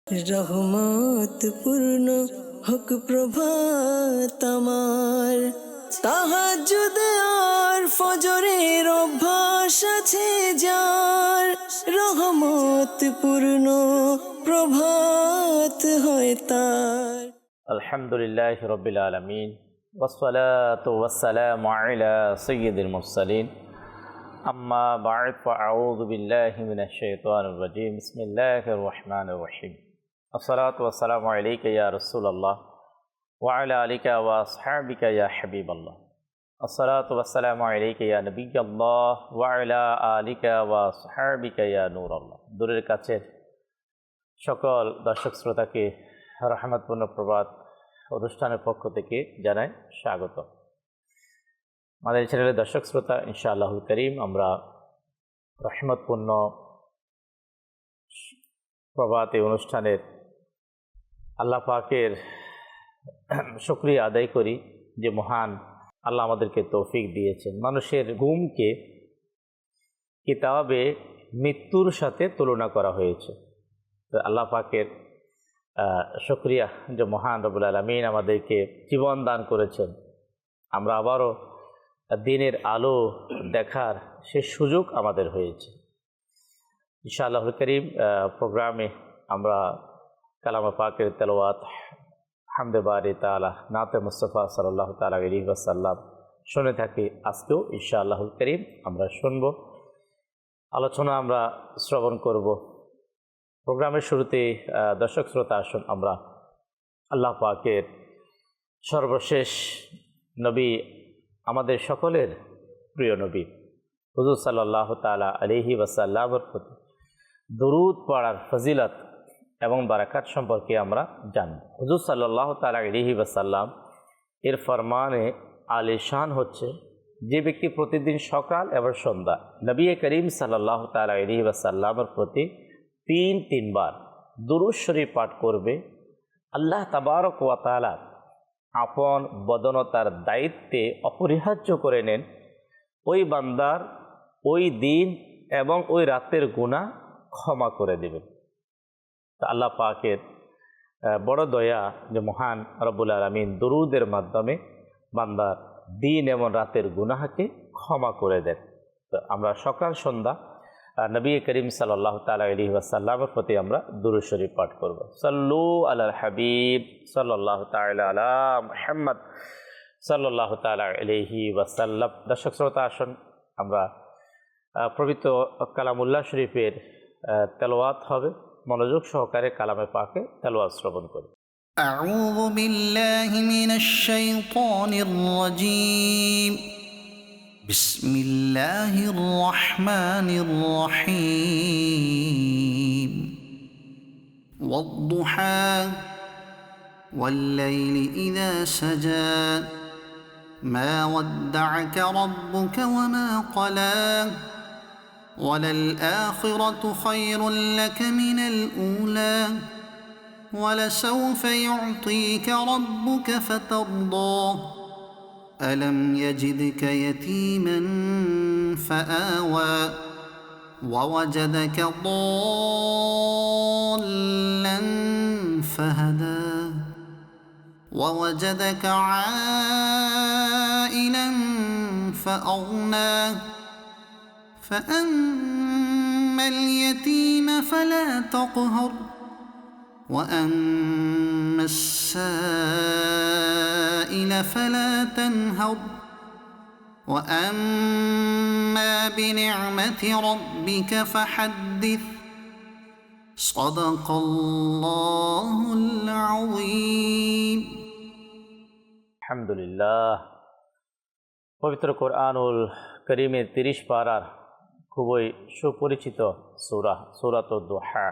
রহমত পূর্ণ হোক প্রভাত আমার, তাহাজ্জুদ আর ফজরের অভ্যাস আছে যার, রহমত পূর্ণ প্রভাত হয় তার। আলহামদুলিল্লাহি রাব্বিল আলামিন ওয়াসসালাতু ওয়াসসালামু আলা সাইয়্যিদিল মুরসালিন আম্মা বা'দ ফাআউযু বিল্লাহি মিনাশ শাইতানির রাজীম বিসমিল্লাহির রহমানির রহিম আসসালাতু ওয়াসসালামু আলাইকা ইয়া রাসূলুল্লাহ ওয়া আলা আলিকা ওয়া আসহাবিকা ইয়া হাবিবাল্লাহ আসসালাতু ওয়াসসালামু আলাইকা ইয়া নবিয়্যাল্লাহ ওয়া আলা আলিকা ওয়া আসহাবিকা ইয়া নূরাল্লাহ। দূরের কাছের সকল দর্শক শ্রোতাকে রহমতপূর্ণ প্রভাত অনুষ্ঠানের পক্ষ থেকে জানাই স্বাগত। আমাদের চ্যানেলের দর্শক শ্রোতা ইনশাআল্লাহুল করিম আমরা রহমতপূর্ণ প্রভাত এই অনুষ্ঠানের আল্লাহ পাকের শুকরিয়া আদায় করি যে মহান আল্লাহ আমাদেরকে তৌফিক দিয়েছেন। মানুষের ঘুমকে কিতাবে মৃত্যুর সাথে তুলনা করা হয়েছে। তো আল্লাহ পাকের শুকরিয়া যে মহান রব্বুল আলামিন আমাদেরকে জীবন দান করেছেন, আমরা আবারও দিনের আলো দেখার সে সুযোগ আমাদের হয়েছে। ইনশাআল্লাহুল করিম প্রোগ্রামে আমরা কালামে পাকের তেলাওয়াত, হামদে বারি তাআলা, নাতে মুস্তাফা সাল্লাল্লাহু তাআলা আলাইহি ওয়াসাল্লাম শুনে থাকি। আজকেও ইনশাআল্লাহুল করিম আমরা শুনব, আলোচনা আমরা শ্রবণ করব। প্রোগ্রামের শুরুতে দর্শক শ্রোতা আসুন আমরা আল্লাহ পাকের সর্বশেষ নবী, আমাদের সকলের প্রিয় নবী হুজুর সাল্লাল্লাহু তাআলা আলাইহি ওয়াসাল্লামের প্রতি দরুদ পড়ার ফজিলত এবং বারাকাত সম্পর্কে আমরা জানব। হুজুর সাল্লাল্লাহু তাআলা আলাইহি ওয়াসাল্লাম এর ফরমানে আলিশান হচ্ছে, যে ব্যক্তি প্রতিদিন সকাল এবং সন্ধ্যা নবী করিম সাল্লাল্লাহু তাআলা আলাইহি ওয়াসাল্লামের প্রতি তিনবার দুরূদ শরীফ পাঠ করবে, আল্লাহ তাবারক ওয়া তাআলা আপন বদনতার দায়িত্বে অপরিহার্য করে নেন ওই বান্দার ওই দিন এবং ওই রাতের গুনাহ ক্ষমা করে দেবেন। তা আল্লাহ পাকের বড় দয়া যে মহান রব্বুল আলামিন দুরুদের মাধ্যমে বান্দার দিন এবং রাতের গুনাহকে ক্ষমা করে দেন। তো আমরা সকাল সন্ধ্যা নবী করিম সাল্লাল্লাহু তাআলা আলাইহি ওয়াসাল্লামের প্রতি আমরা দুরূদ শরীফ পাঠ করব। সাল্লু আলাল হাবিব সাল্লাল্লাহু তাআলা আলা মুহাম্মদ সাল্লাল্লাহু তাআলা আলাইহি ওয়াসাল্লাম। দর্শক শ্রোতা আসুন আমরা পবিত্র কালামুল্লাহ শরীফের তেলাওয়াত হবে, মনোযোগ সহকারে কালামে পাকে তেলাওয়াত শ্রবণ করি। আউযু বিল্লাহি মিনাশ শাইতানির রাজীম। بسم الله الرحمن الرحيم والضحى والليل إذا سجى ما ودعك ربك وما قلى وللآخرة خير لك من الأولى ولسوف يعطيك ربك فترضى ألم يجدك يتيما فآوى ووجدك ضالا فهدى ووجدك عائلا فأغنى فأما اليتيم فلا تقهر وأما السائل فلا تنهر وأما بنعمة ربك فحدث صدق الله العظيم। আলহামদুলিল্লাহ। পবিত্র কোরআনুল করিমের 30 পারার খুবই সুপরিচিত সূরা সূরাতুদ দুহা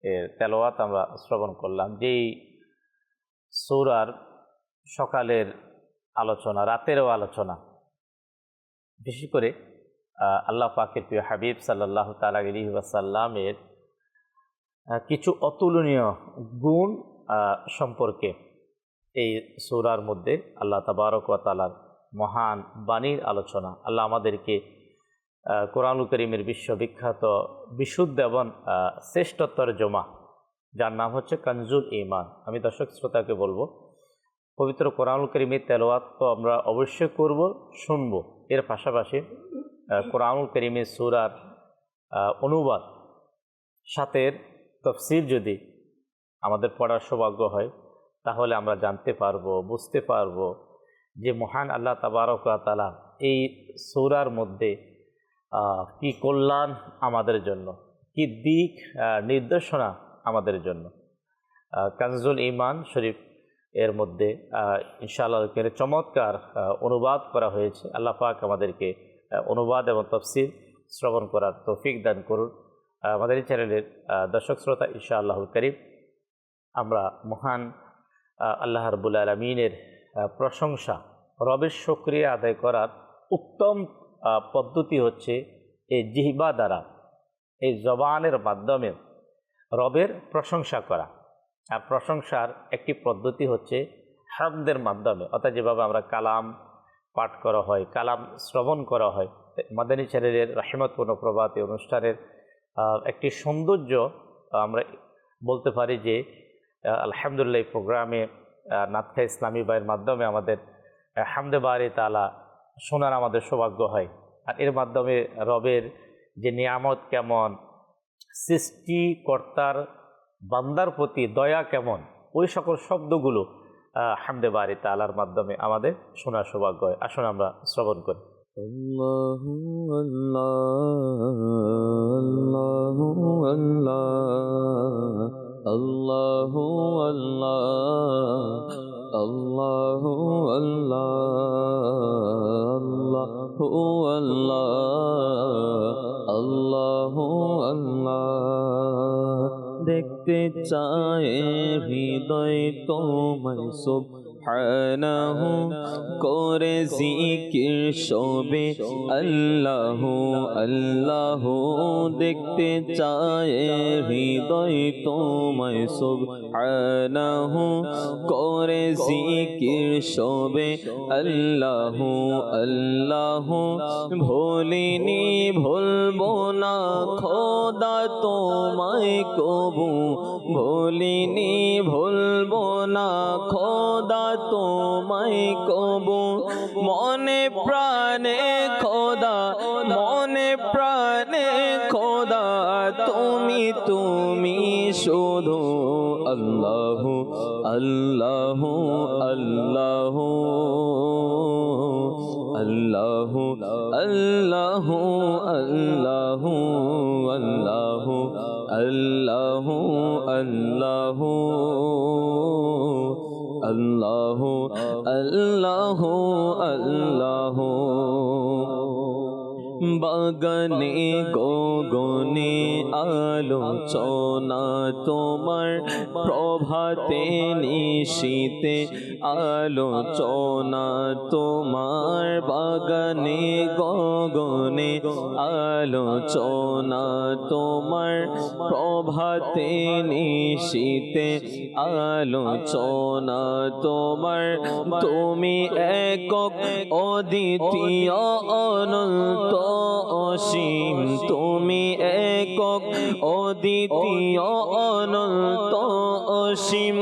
এর তেলাওয়াত আমরা শ্রবণ করলাম। যেই সূরার সকালের আলোচনা, রাতেরও আলোচনা, বিশেষ করে আল্লাহ পাকের প্রিয় হাবিব সাল্লাল্লাহু তাআলা আলাইহি ওয়াসাল্লামের কিছু অতুলনীয় গুণ সম্পর্কে এই সূরার মধ্যে আল্লাহ তাবারক ওয়া তাআলার মহান বাণীর আলোচনা। আল্লাহ আমাদেরকে কোরআনুল কারীমের বিশ্ববিখ্যাত বিশুদ্ধ এবং শ্রেষ্ঠতর জমা যার নাম হচ্ছে কানজুল ঈমান। আমি দর্শক শ্রোতাকে বলবো, পবিত্র কোরআনুল কারীমের তেলাওয়াত তো আমরা অবশ্যই করব, শুনব, এর পাশাপাশি কোরআনুল কারীমের সূরার অনুবাদ সাথে তাফসীর যদি আমাদের পড়ার সৌভাগ্য হয়, তাহলে আমরা জানতে পারবো, বুঝতে পারবো যে মহান আল্লাহ তাবারক ওয়া তাআলা এই সূরার মধ্যে কি কল্যাণ আমাদের জন্য, কি দিক নির্দেশনা আমাদের জন্য। কানজুল ঈমান শরীফ এর মধ্যে ইনশাআল্লাহ চমৎকার অনুবাদ করা হয়েছে। আল্লাহ পাক আমাদেরকে অনুবাদ এবং তাফসীর শ্রবণ করার তৌফিক দান করুন। আমাদের এই চ্যানেলের দর্শক শ্রোতা, ইনশাআল্লাহুল কারীম আমরা মহান আল্লাহ রাব্বুল আলামিনের প্রশংসা, রবের শুকরিয়া আদায় করার উত্তম পদ্ধতি হচ্ছে এই জিহ্বা দ্বারা, এই জবানের মাধ্যমে রবের প্রশংসা করা। আর প্রশংসার একটি পদ্ধতি হচ্ছে হামদের মাধ্যমে, অর্থাৎ যেভাবে আমরা কালাম পাঠ করা হয়, কালাম শ্রবণ করা হয়। মাদানী চ্যানেলের রাহিমতপূর্ণ প্রভাতী অনুষ্ঠানের একটি সৌন্দর্য আমরা বলতে পারি যে আলহামদুলিল্লাহ এই প্রোগ্রামে নাতখা ইসলামী ভাইয়ের মাধ্যমে আমাদের হামদে বারি তাআলা শোনার আমাদের সৌভাগ্য হয়। আর এর মাধ্যমে রবের যে নিয়ামত কেমন, সৃষ্টিকর্তার বান্দার প্রতি দয়া কেমন, ওই সকল শব্দগুলো হামদে বারি তাআলার মাধ্যমে আমাদের শোনার সৌভাগ্য হয়। আসুন আমরা শ্রবণ করি। আল্লাহু আল্লাহ আল্লাহু আল্লাহ আল্লাহু আল্লাহ আল্লাহু আল্লাহ আল্লাহু আল্লাহ। দেখতে চায় হৃদয় তোমায় সুবহানাহু, করে জিকির শোবে আল্লাহু আল্লাহু। দেখতে চায় হৃদয় তোমায় সুবহানাহু, করে জিকির শোবে আল্লাহু আল্লাহু। ভুলিনি ভুলবো না খোদা তোমায় কবু, ভুলিনি ভুলবো না খোদা তোমায় কবু। মনে প্রাণে খোদা, মনে প্রাণে খোদা, তুমি তুমি শুধু। আল্লাহু আল্লাহু আল্লাহু আল্লাহু আল্লাহু আল্লাহু আল্লাহু আল্লাহু আল্লাহু আল্লাহু আল্লাহু আল্লাহু। বাগানে গগনে আলোচনা তোমার, প্রভাতে নিশীতে আলোচনা তোমার। বাগানে গগনে আলোচনা তোমার, প্রভাতে নিশীতে আলোচনা তোমার। তুমি একক অদ্বিতীয় অনন্ত অসীম, তুমি একক অদ্বিতীয় অনন্ত অসীম।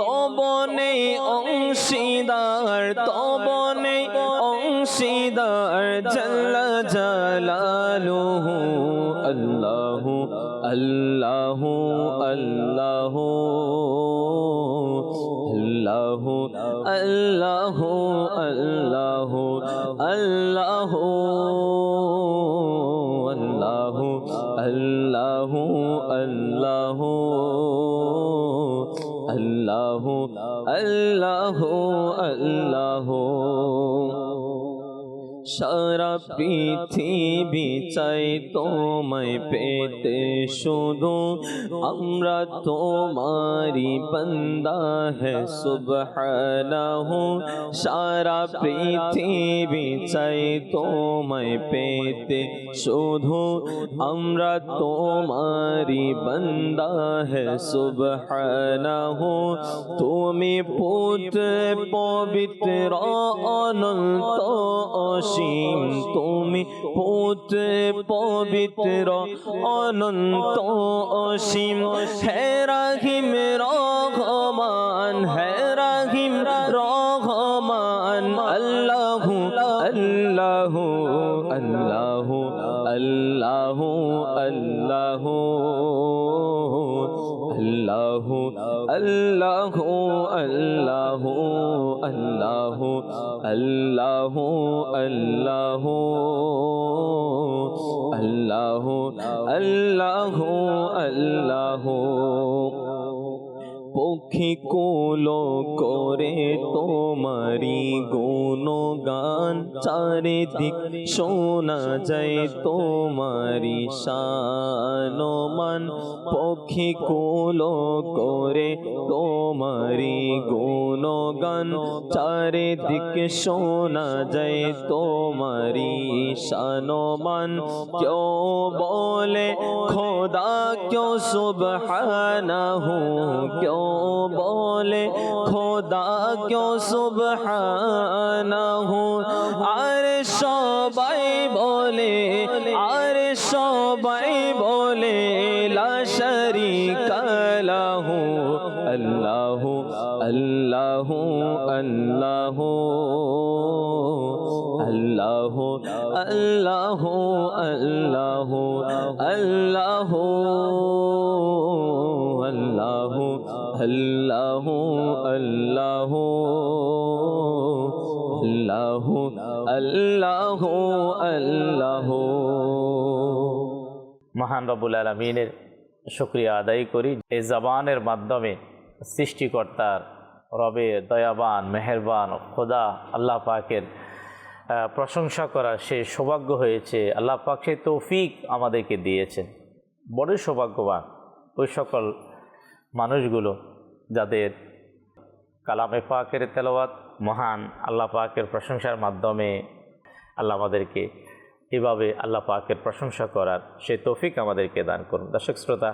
তব নেই অংশীদার, তব নেই অংশীদার, জাল্লা জালালুহু। আল্লাহু আল্লাহু আল্লাহু আল্লাহু আল্লাহু আল্লাহু আল্লাহু আল্লাহু আল্লাহু আল্লাহু আল্লাহু আল্লাহু। সারা পৃথিবী চাই তোমায় পেতে শুধু, আমরা তোমারি বান্দা হে সুবহানাহু। সারা পৃথিবী চাই তোমায় পেতে শুধু, আমরা তোমারি বান্দা হে সুবহানাহু। তুমি পুত্র পবিত্র অনন্ত অসীম, অসীম, তুমি পুত্র পবিত্র অনন্ত অসীম। হে রাহিম রহমান, হে রাহিম রহমান। আল্লাহু আল্লাহু আল্লাহু আল্লাহু আল্লাহু আল্লাহু আল্লাহু আল্লাহু আল্লাহু আল্লাহু আল্লাহু আল্লাহু আল্লাহু আল্লাহু। পক্ষী কুলো করে তোমারি গুণগান, চারিদিক শোনা যায় তোমারি শানমান। পক্ষী কুলো করে তোমারি গুণগান, চারিদিক শোনা যায় তোমারি শানমান। কেউ বলে খোদা কেউ সুবহানাহু, কেউ বলে খোদা কেউ সুবহানাহু। আর সবাই বলে, আর সবাই বলে লা শারীকা লাহু। আল্লাহু আল্লাহু আল্লাহু আল্লাহু আল্লাহু আল্লাহু আল্লাহু আল্লাহু আল্লাহু আল্লাহু আল্লাহু আল্লাহু আল্লাহু। মহান রব্বুল আলামিনের শুকরিয়া আদায় করি, এই জবানের মাধ্যমে সৃষ্টিকর্তার রবে দয়াবান মেহেরবান খোদা আল্লাহ পাকের প্রশংসা করার সেই সৌভাগ্য হয়েছে। আল্লাহ পাক সেই তৌফিক আমাদেরকে দিয়েছেন। বড়ই সৌভাগ্যবান ওই সকল মানুষগুলো যাদের কালামে পাকের তেলাওয়াত, মহান আল্লাহ পাকের প্রশংসার মাধ্যমে আল্লাহ আমাদেরকে এভাবে আল্লাহ পাকের প্রশংসা করার সেই তৌফিক আমাদেরকে দান করুন। দর্শক শ্রোতা,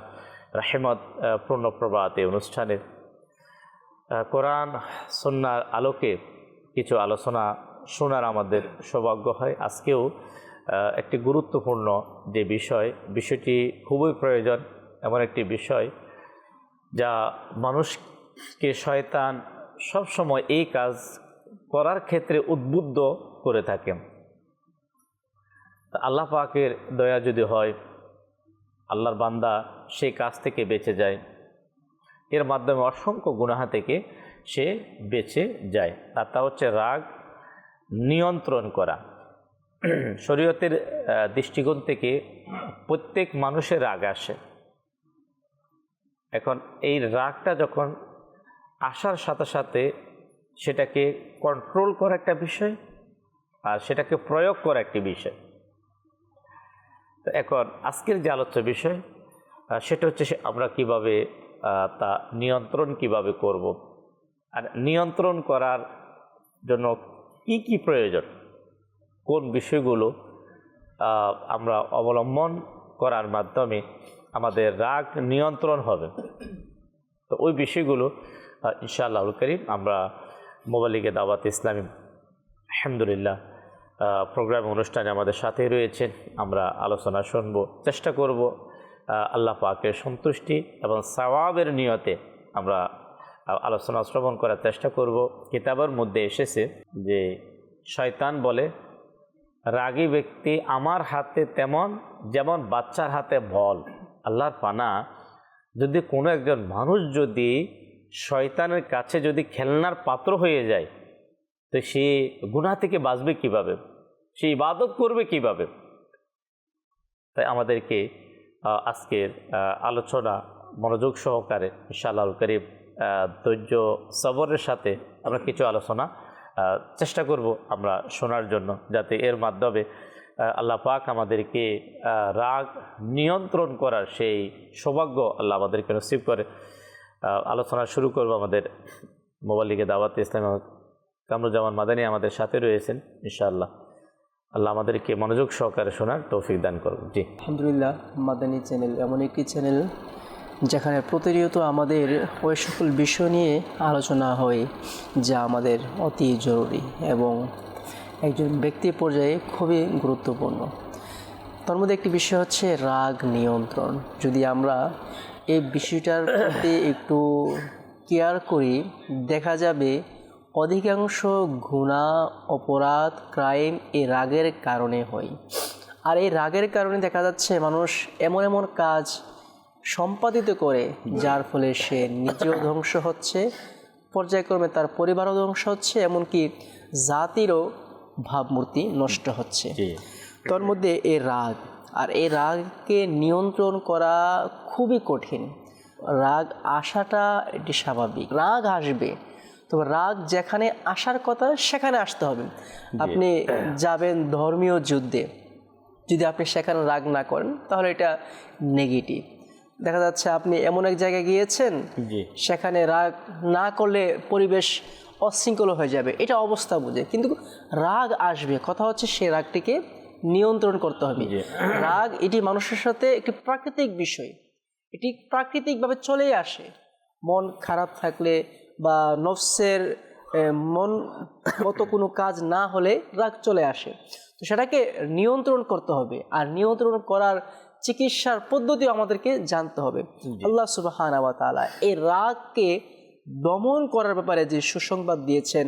রাহিমত পূর্ণ প্রভাত এই অনুষ্ঠানের কোরআন সুন্নাহর আলোকে কিছু আলোচনা শোনার আমাদের সৌভাগ্য হয়। আজকেও একটি গুরুত্বপূর্ণ যে বিষয়টি খুবই প্রয়োজন, এমন একটি বিষয় যা মানুষকে শয়তান সবসময় এই কাজ করার ক্ষেত্রে উদ্বুদ্ধ করে থাকে। আল্লাহ পাকের দয়া যদি হয়, আল্লাহর বান্দা সেই কাজ থেকে বেঁচে যায়, এর মাধ্যমে অসংখ্য গুনাহ থেকে সে বেঁচে যায়। আর তা হচ্ছে রাগ নিয়ন্ত্রণ করা। শরীয়তের দৃষ্টিকোণ থেকে প্রত্যেক মানুষের রাগ আসে। এখন এই রাগটা যখন আসার সাথে সাথে সেটাকে কন্ট্রোল করা একটা বিষয়, আর সেটাকে প্রয়োগ করা একটি বিষয়। তো এখন আজকের যে আলোচ্য বিষয় সেটা হচ্ছে আমরা কিভাবে তা নিয়ন্ত্রণ কিভাবে করব, আর নিয়ন্ত্রণ করার জন্য কি কি প্রয়োজন, কোন বিষয়গুলো আমরা অবলম্বন করার মাধ্যমে আমাদের রাগ নিয়ন্ত্রণ হবে। তো ওই বিষয়গুলো ইনশাআল্লাহুল কারীম আমরা মোবালিগে দাওয়াত ইসলামী আলহামদুলিল্লাহ প্রোগ্রাম অনুষ্ঠানে আমাদের সাথে রয়েছেন। আমরা আলোচনা শুনব, চেষ্টা করব আল্লাহ পাকের সন্তুষ্টি এবং সওয়াবের নিয়তে আমরা আলোচনা শ্রবণ করার চেষ্টা করব। কিতাবের মধ্যে এসেছে যে শয়তান বলে, রাগী ব্যক্তি আমার হাতে তেমন যেমন বাচ্চার হাতে বল। আল্লাহর পানা, যদি কোনো একজন মানুষ যদি শয়তানের কাছে যদি খেলনার পাত্র হয়ে যায়, তো সে গুনাহ থেকে বাঁচবে কিভাবে, সে ইবাদত করবে কিভাবে? তাই আমাদেরকে আজকের আলোচনা মনোযোগ সহকারে ইনশাআল্লাহুল কারীম ধৈর্য সবরের সাথে আমরা কিছু আলোচনা চেষ্টা করব আমরা শোনার জন্য, যাতে এর মাধ্যমে আল্লাহ পাক আমাদেরকে রাগ নিয়ন্ত্রণ করার সেই সৌভাগ্য আল্লাহ আমাদেরকে নসিব করে। আলোচনা শুরু করব। আমাদের মোবালিগে দাওয়াত ইসলামী কামরুজ্জামান মাদানী আমাদের সাথে রয়েছেন। ইনশাআল্লাহ আল্লাহ আমাদেরকে মনোযোগ সহকারে শোনার তৌফিক দান করুন। জি, আলহামদুলিল্লাহ। মাদানী চ্যানেল এমন একটি চ্যানেল যেখানে প্রতিনিয়ত আমাদের ওই সকল বিষয় নিয়ে আলোচনা হয় যা আমাদের অতি জরুরি, এবং একজন ব্যক্তি পর্যায়ে খুবই গুরুত্বপূর্ণ। তার মধ্যে একটি বিষয় হচ্ছে রাগ নিয়ন্ত্রণ। যদি আমরা এই বিষয়টার প্রতি একটু কেয়ার করি, দেখা যাবে অধিকাংশ গুনাহ, অপরাধ, ক্রাইম এই রাগের কারণে হয়। আর এই রাগের কারণে দেখা যাচ্ছে মানুষ এমন এমন কাজ সম্পাদিত করে যার ফলে সে নিজেও ধ্বংস হচ্ছে, পর্যায়ক্রমে তার পরিবারও ধ্বংস হচ্ছে, এমনকি জাতিরও ভাবমূর্তি নষ্ট হচ্ছে। তার মধ্যে এই রাগ, আর এই রাগকে নিয়ন্ত্রণ করা খুবই কঠিন। রাগ আসাটা এটি স্বাভাবিক, রাগ আসবে, তবে রাগ যেখানে আসার কথা সেখানে আসতে হবে। আপনি যাবেন ধর্মীয় যুদ্ধে, যদি আপনি সেখানে রাগ না করেন তাহলে এটা নেগেটিভ। দেখা যাচ্ছে আপনি এমন এক জায়গায় গিয়েছেন, সেখানে রাগ না করলে পরিবেশ অশৃঙ্খল হয়ে যাবে, এটা অবস্থা বুঝে। কিন্তু রাগ আসবে, কথা হচ্ছে সে রাগটিকে নিয়ন্ত্রণ করতে হবে। রাগ এটি মানুষের সাথে একটি প্রাকৃতিক বিষয়, এটি প্রাকৃতিকভাবে চলেই আসে। মন খারাপ থাকলে বা নফসের মন মতো কোনো কাজ না হলে রাগ চলে আসে, তো সেটাকে নিয়ন্ত্রণ করতে হবে। আর নিয়ন্ত্রণ করার চিকিৎসার পদ্ধতিও আমাদেরকে জানতে হবে। আল্লাহ সুবহানাহু ওয়া তাআলা এই রাগকে দমন করার ব্যাপারে যে সুসংবাদ দিয়েছেন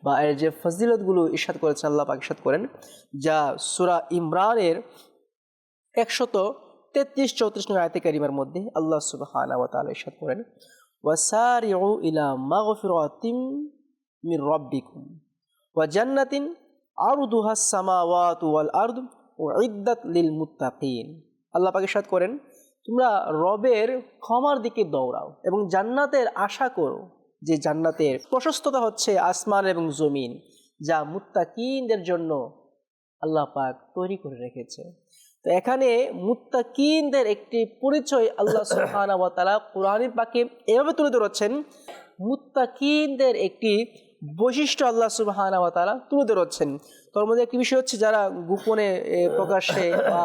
বা এর যে ফজিলতগুলো ইরশাদ করেছেন, আল্লাহ পাক ইরশাদ করেন, যা সূরা ইমরানের 133-34 নং আয়াতে কারিমার মধ্যে আল্লাহ সুবহানাহু ওয়া তাআলা ইরশাদ করেন, ওয়াসারিউ ইলা মাগফিরাতিম মির রাব্বিকুম ওয়া জান্নাতিন আরদুহাস সামাওয়াতু ওয়াল আরদু উইদ্দাত লিল মুত্তাকিন। আল্লাহ পাক ইরশাদ করেন, তোমরা রবের ক্ষমার দিকে দৌড়াও এবং জান্নাতের আশা করো, যে জান্নাতের প্রশস্ততা হচ্ছে আসমান এবং জমিন, যা মুত্তাকিনদের জন্য আল্লাহ পাক তৈরি করে রেখেছে। তো এখানে মুত্তাকিনদের একটি পরিচয় আল্লাহ সুবহানাহু ওয়া তাআলা কোরআনে পাকে এভাবে তুলে ধরেছেন, মুত্তাকিনদের একটি বৈশিষ্ট্য আল্লাহ সুবহানাহু ওয়া তাআলা তুলে ধরেছেন। তার মধ্যে একটি বিষয় হচ্ছে যারা গোপনে প্রকাশ্যে বা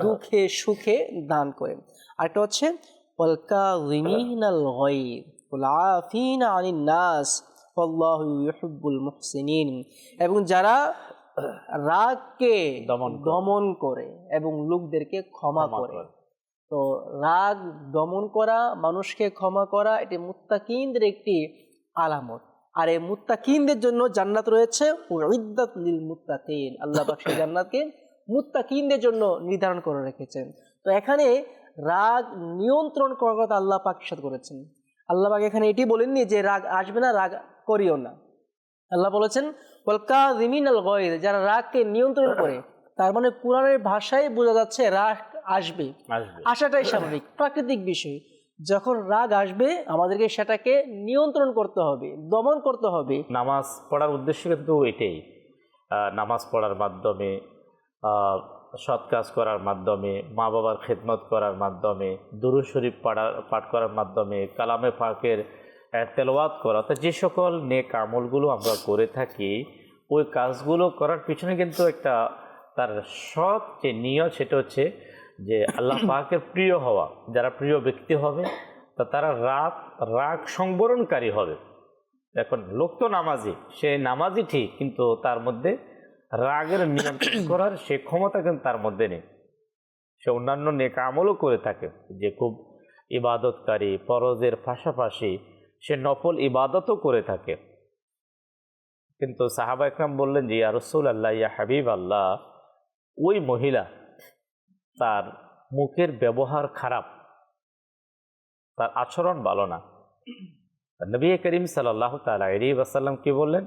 দুঃখে সুখে দান করে। আরেকটা হচ্ছে ওয়াল কাযিমিনাল গায়ব ওয়াল আফিনা আনিন নাস ওয়াল্লাহু ইউহিব্বুল মুহসিনিন, এবং যারা রাগকে দমন করে এবং লোকদেরকে ক্ষমা করে। তো রাগ দমন করা, মানুষকে ক্ষমা করা, এটি মুত্তাকিনদের একটি আলামত। আর এই মুত্তাকিনদের জন্য জান্নাত রয়েছে উইদ্দাত লিল মুত্তাকিন। আল্লাহ পাক সেই জান্নাতকে মুত্তাকিনদের জন্য নির্ধারণ করে রেখেছেন। তো এখানে রাগ নিয়ন্ত্রণ করার কথা আল্লাহ পাক ইরশাদ করেছেন। আল্লাহ পাক এখানে এটি বলেননি যে রাগ আসবে না, রাগ করিও না। আল্লাহ বলেছেন ওয়াল কাযিমিনাল গায়জ, যারা রাগকে নিয়ন্ত্রণ করে। তার মানে কোরআনের ভাষায় বোঝা যাচ্ছে রাগ আসবে, আসাটাই স্বাভাবিক, প্রাকৃতিক বিষয়। যখন রাগ আসবে আমাদেরকে সেটাকে নিয়ন্ত্রণ করতে হবে, দমন করতে হবে। নামাজ পড়ার উদ্দেশ্য কিন্তু এটাই, নামাজ পড়ার মাধ্যমে, সৎ কাজ করার মাধ্যমে, মা বাবার খেদমত করার মাধ্যমে, দুরূদ শরীফ পাঠ করার মাধ্যমে, কালামে পাকের তেলাওয়াত করা, অর্থাৎ যে সকল নেক আমলগুলো আমরা করে থাকি, ওই কাজগুলো করার পিছনে কিন্তু একটা তার সৎ যে নিয়ত, সেটা হচ্ছে যে আল্লাহ পাকের প্রিয় হওয়া। যারা প্রিয় ব্যক্তি হবে তা তারা রাগ সংবরণকারী হবে। এখন লোক তো নামাজি, সে নামাজি ঠিক, কিন্তু তার মধ্যে রাগের নিয়ন্ত্রণ করার সে ক্ষমতা কিন্তু তার মধ্যে নেই। সে অন্যান্য নেক আমলও করে থাকে, যে খুব ইবাদতকারী, ফরজের পাশাপাশি সে নফল ইবাদতও করে থাকে। কিন্তু সাহাবা ইকরাম বললেন যে ইয়া রাসূলুল্লাহ, ইয়া হাবিব আল্লাহ, ওই মহিলা তার মুখের ব্যবহার খারাপ, তার আচরণ ভালো না। নবী করিম সাল্লাল্লাহু তাআলা আলাইহি ওয়াসাল্লাম কি বললেন?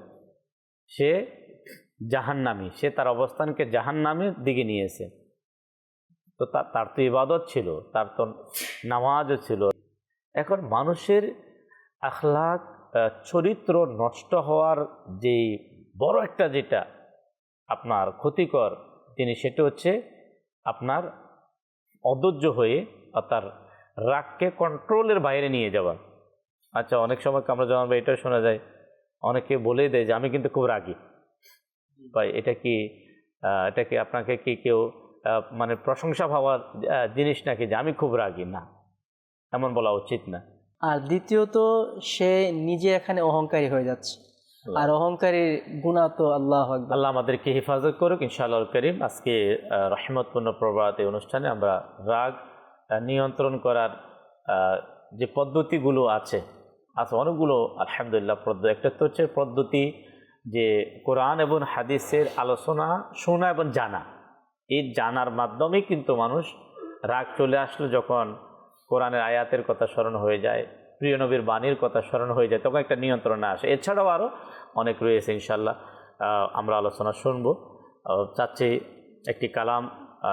সে জাহান্নামী, সে তার অবস্থানকে জাহান্নামের দিকে নিয়েছে। তো তার তো ইবাদত ছিল, তার তো নামাজও ছিল। এখন মানুষের আখলাক, চরিত্র নষ্ট হওয়ার যে বড় একটা যেটা আপনার ক্ষতিকর জিনিস, সেটা হচ্ছে আপনার অধৈর্য হয়ে তার রাগকে কন্ট্রোলের বাইরে নিয়ে যাওয়া। আচ্ছা, অনেক সময় আমরা যখন এটা শোনা যায়, অনেকে বলে দেয় যে আমি কিন্তু খুব রাগী। ভাই, এটা কি আপনাকে কি কেউ মানে প্রশংসা পাওয়ার জিনিস নাকি যে আমি খুব রাগী? না, এমন বলা উচিত না। আর দ্বিতীয়ত, সে নিজে এখানে অহংকারী হয়ে যাচ্ছে। আর অহংকারীর গুনাহ তো আল্লাহু আকবার। আল্লাহ আমাদেরকে হেফাজত করুক ইনশাআল্লাহ করিম। আজকে রহমতপূর্ণ প্রভাত এই অনুষ্ঠানে আমরা রাগ নিয়ন্ত্রণ করার যে পদ্ধতিগুলো আছে অনেকগুলো আলহামদুলিল্লাহ পদ্ধতি। একটা তো হচ্ছে পদ্ধতি যে কোরআন এবং হাদিসের আলোচনা শোনা এবং জানা, এই জানার মাধ্যমে কিন্তু মানুষ রাগ চলে আসলে যখন কোরআনের আয়াতের কথা স্মরণ হয়ে যায়, প্রিয় নবীর বাণীর কথা স্মরণ হয়ে যায়, তখন একটা নিয়ন্ত্রণে আসে। এছাড়াও আরও অনেক রয়েছে ইনশাল্লাহ আমরা আলোচনা শুনবো। চাচ্ছি একটি কালাম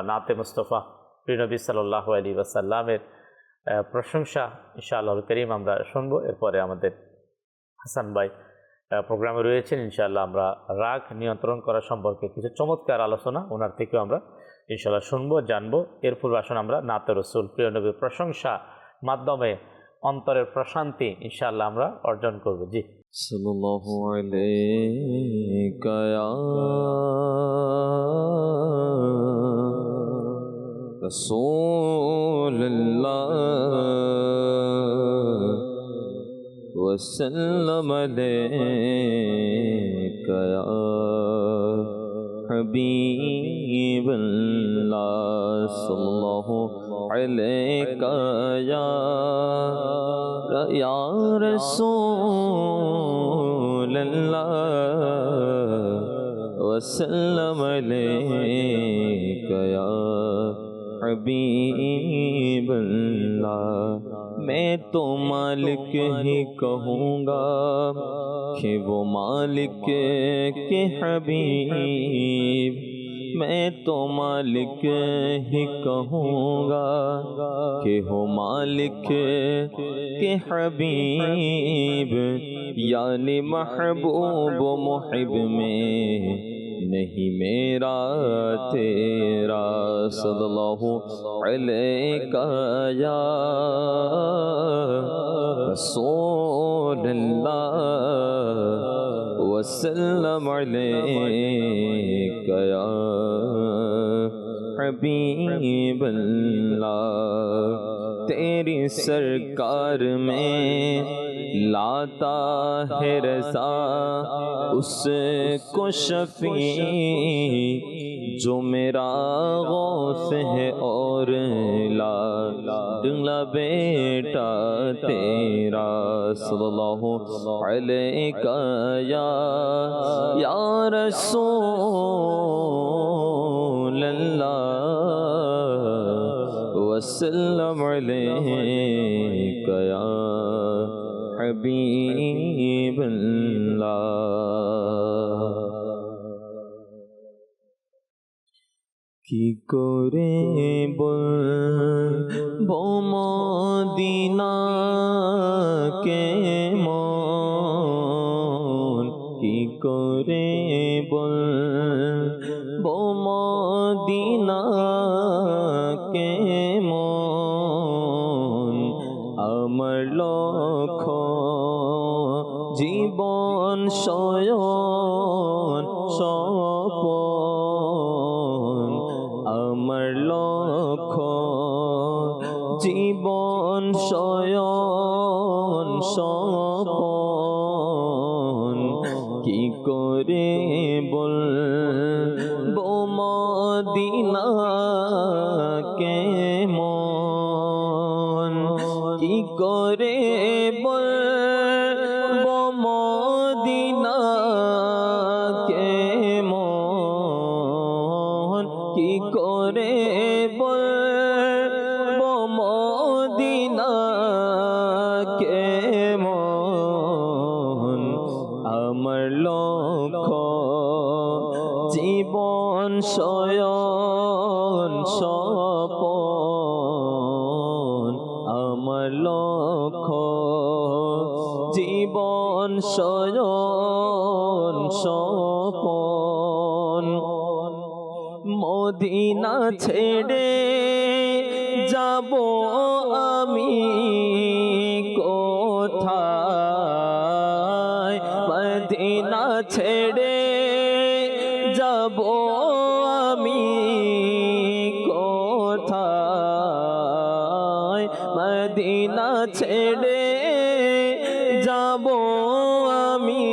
নাতে মুস্তফা প্রিয় নবী সাল্লাল্লাহু আলাইহি ওয়াসাল্লামের প্রশংসা ইনশাআল্লাহ করিম আমরা শুনবো। এরপরে আমাদের হাসান ভাই প্রোগ্রামে রয়েছেন, ইনশাআল্লাহ আমরা রাগ নিয়ন্ত্রণ করা সম্পর্কে কিছু চমৎকার আলোচনা ওনার থেকেও আমরা ইনশাআল্লাহ শুনবো, জানবো। এর পূর্বে আসুন আমরা নাতে রসুল প্রিয় নবীর প্রশংসা মাধ্যমে অন্তরের প্রশান্তি ইনশাআল্লাহ আমরা অর্জন করব। জি সাল্লাল্লাহু আলাইকা ইয়া রাসূলুল্লাহ ওয়া সাল্লাম আলাইকা ইয়া হাবিবাল্লাহ সাল্লাল্লাহু আলাইকা ইয়া রাসূলুল্লাহ ওয়া সাল্লাম আলাইকা ইয়া हबीबल्लाह। मैं तो मालिक ही कहूँगा कि वो मालिक के हबीब। मैं तो मालिक ही कहूँगा कि हो मालिक के हबीब। यानी महबूब मुहिब में नहीं मेरा तेरा सल्लल्लाहु अलैका या रसूलल्लाह वसल्लम अलैका या हबीबल्लाह। तेरी सरकार में लाता है रज़ा उसको शफी जो मेरा गौस है और लाडला बेटा तेरा सल्लल्लाहु अलैका या रसूलल्लाह वसल्लम अलैका या हबीबल्लाह। কি করে বলবো মদিনা কেমন, কি করে বলবো মদিনা কেমন। আমার লক্ষ জীবন শয়ন স্বপন, আমার লক্ষ জীবন শয়ন স্বপন। কি করে বলবো মদিনা কেমন, কি করে বলবো মদিনা কেমন, কি করে বলবো মদিনা কেমন। আমার লক্ষ জীবন শয়ন স্বপন, আমার লক্ষ জীবন শয়ন স্বপন। মদিনা ছেড়ে যাব আমি কোথায়, মদিনা ছেড়ে যাব আমি কোথায়, মদিনা ছেড়ে যাব আমি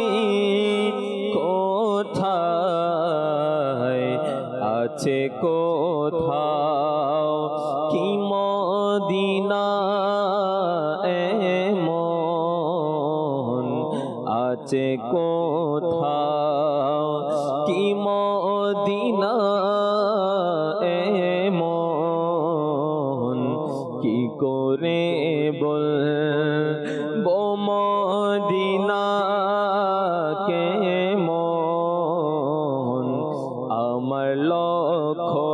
আছে কোথাও কি মদিনা এমন কি করে বলবো মদিনা কেমন আমার লক্ষ্য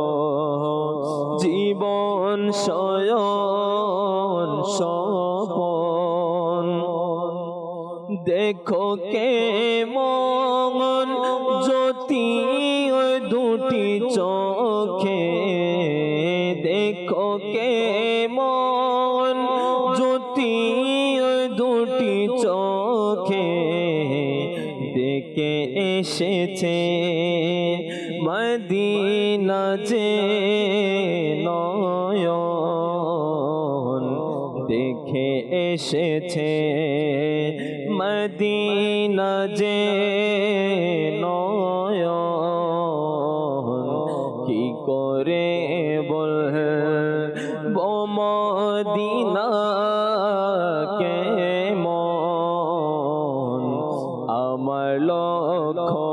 জীবন শয়ন স্বপন দেখো কেমন জ্যোতি ওই দুটি চোখে দেখো কেমন জ্যোতি ওই দুটি চোখে দেখে এসেছে মদিনা যে নয়ন দেখে এসেছে মদিনা যে নয়ন কি করে বলবো মদিনা কেমন আমার লক্ষ্য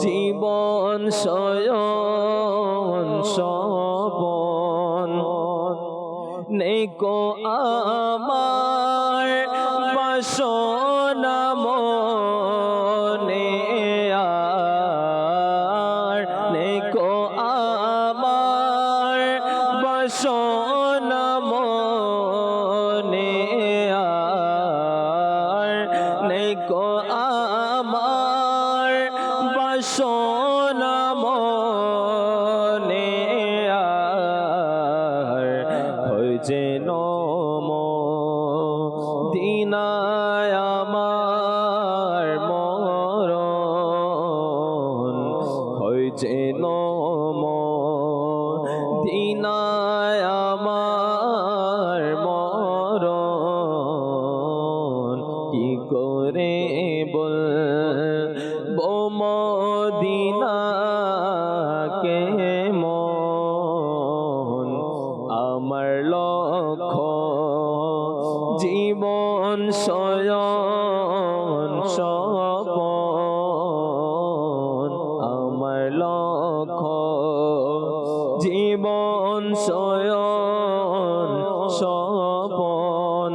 জীবন শয়ন স্বপন নেকো আমার বাসনা মনে আর নেকো আমার বাসনা মনে আর নেকো আমার বাসনা মনে আর হয় যেন মদিনায় আমার মরণ হয় যেন মদিনায় আমার মরণ কি করে বলবো মদিনা কেমন আমার লক্ষ্য জীবন শয়ন স্বপন আমার লক্ষ্য জীবন শয়ন স্বপন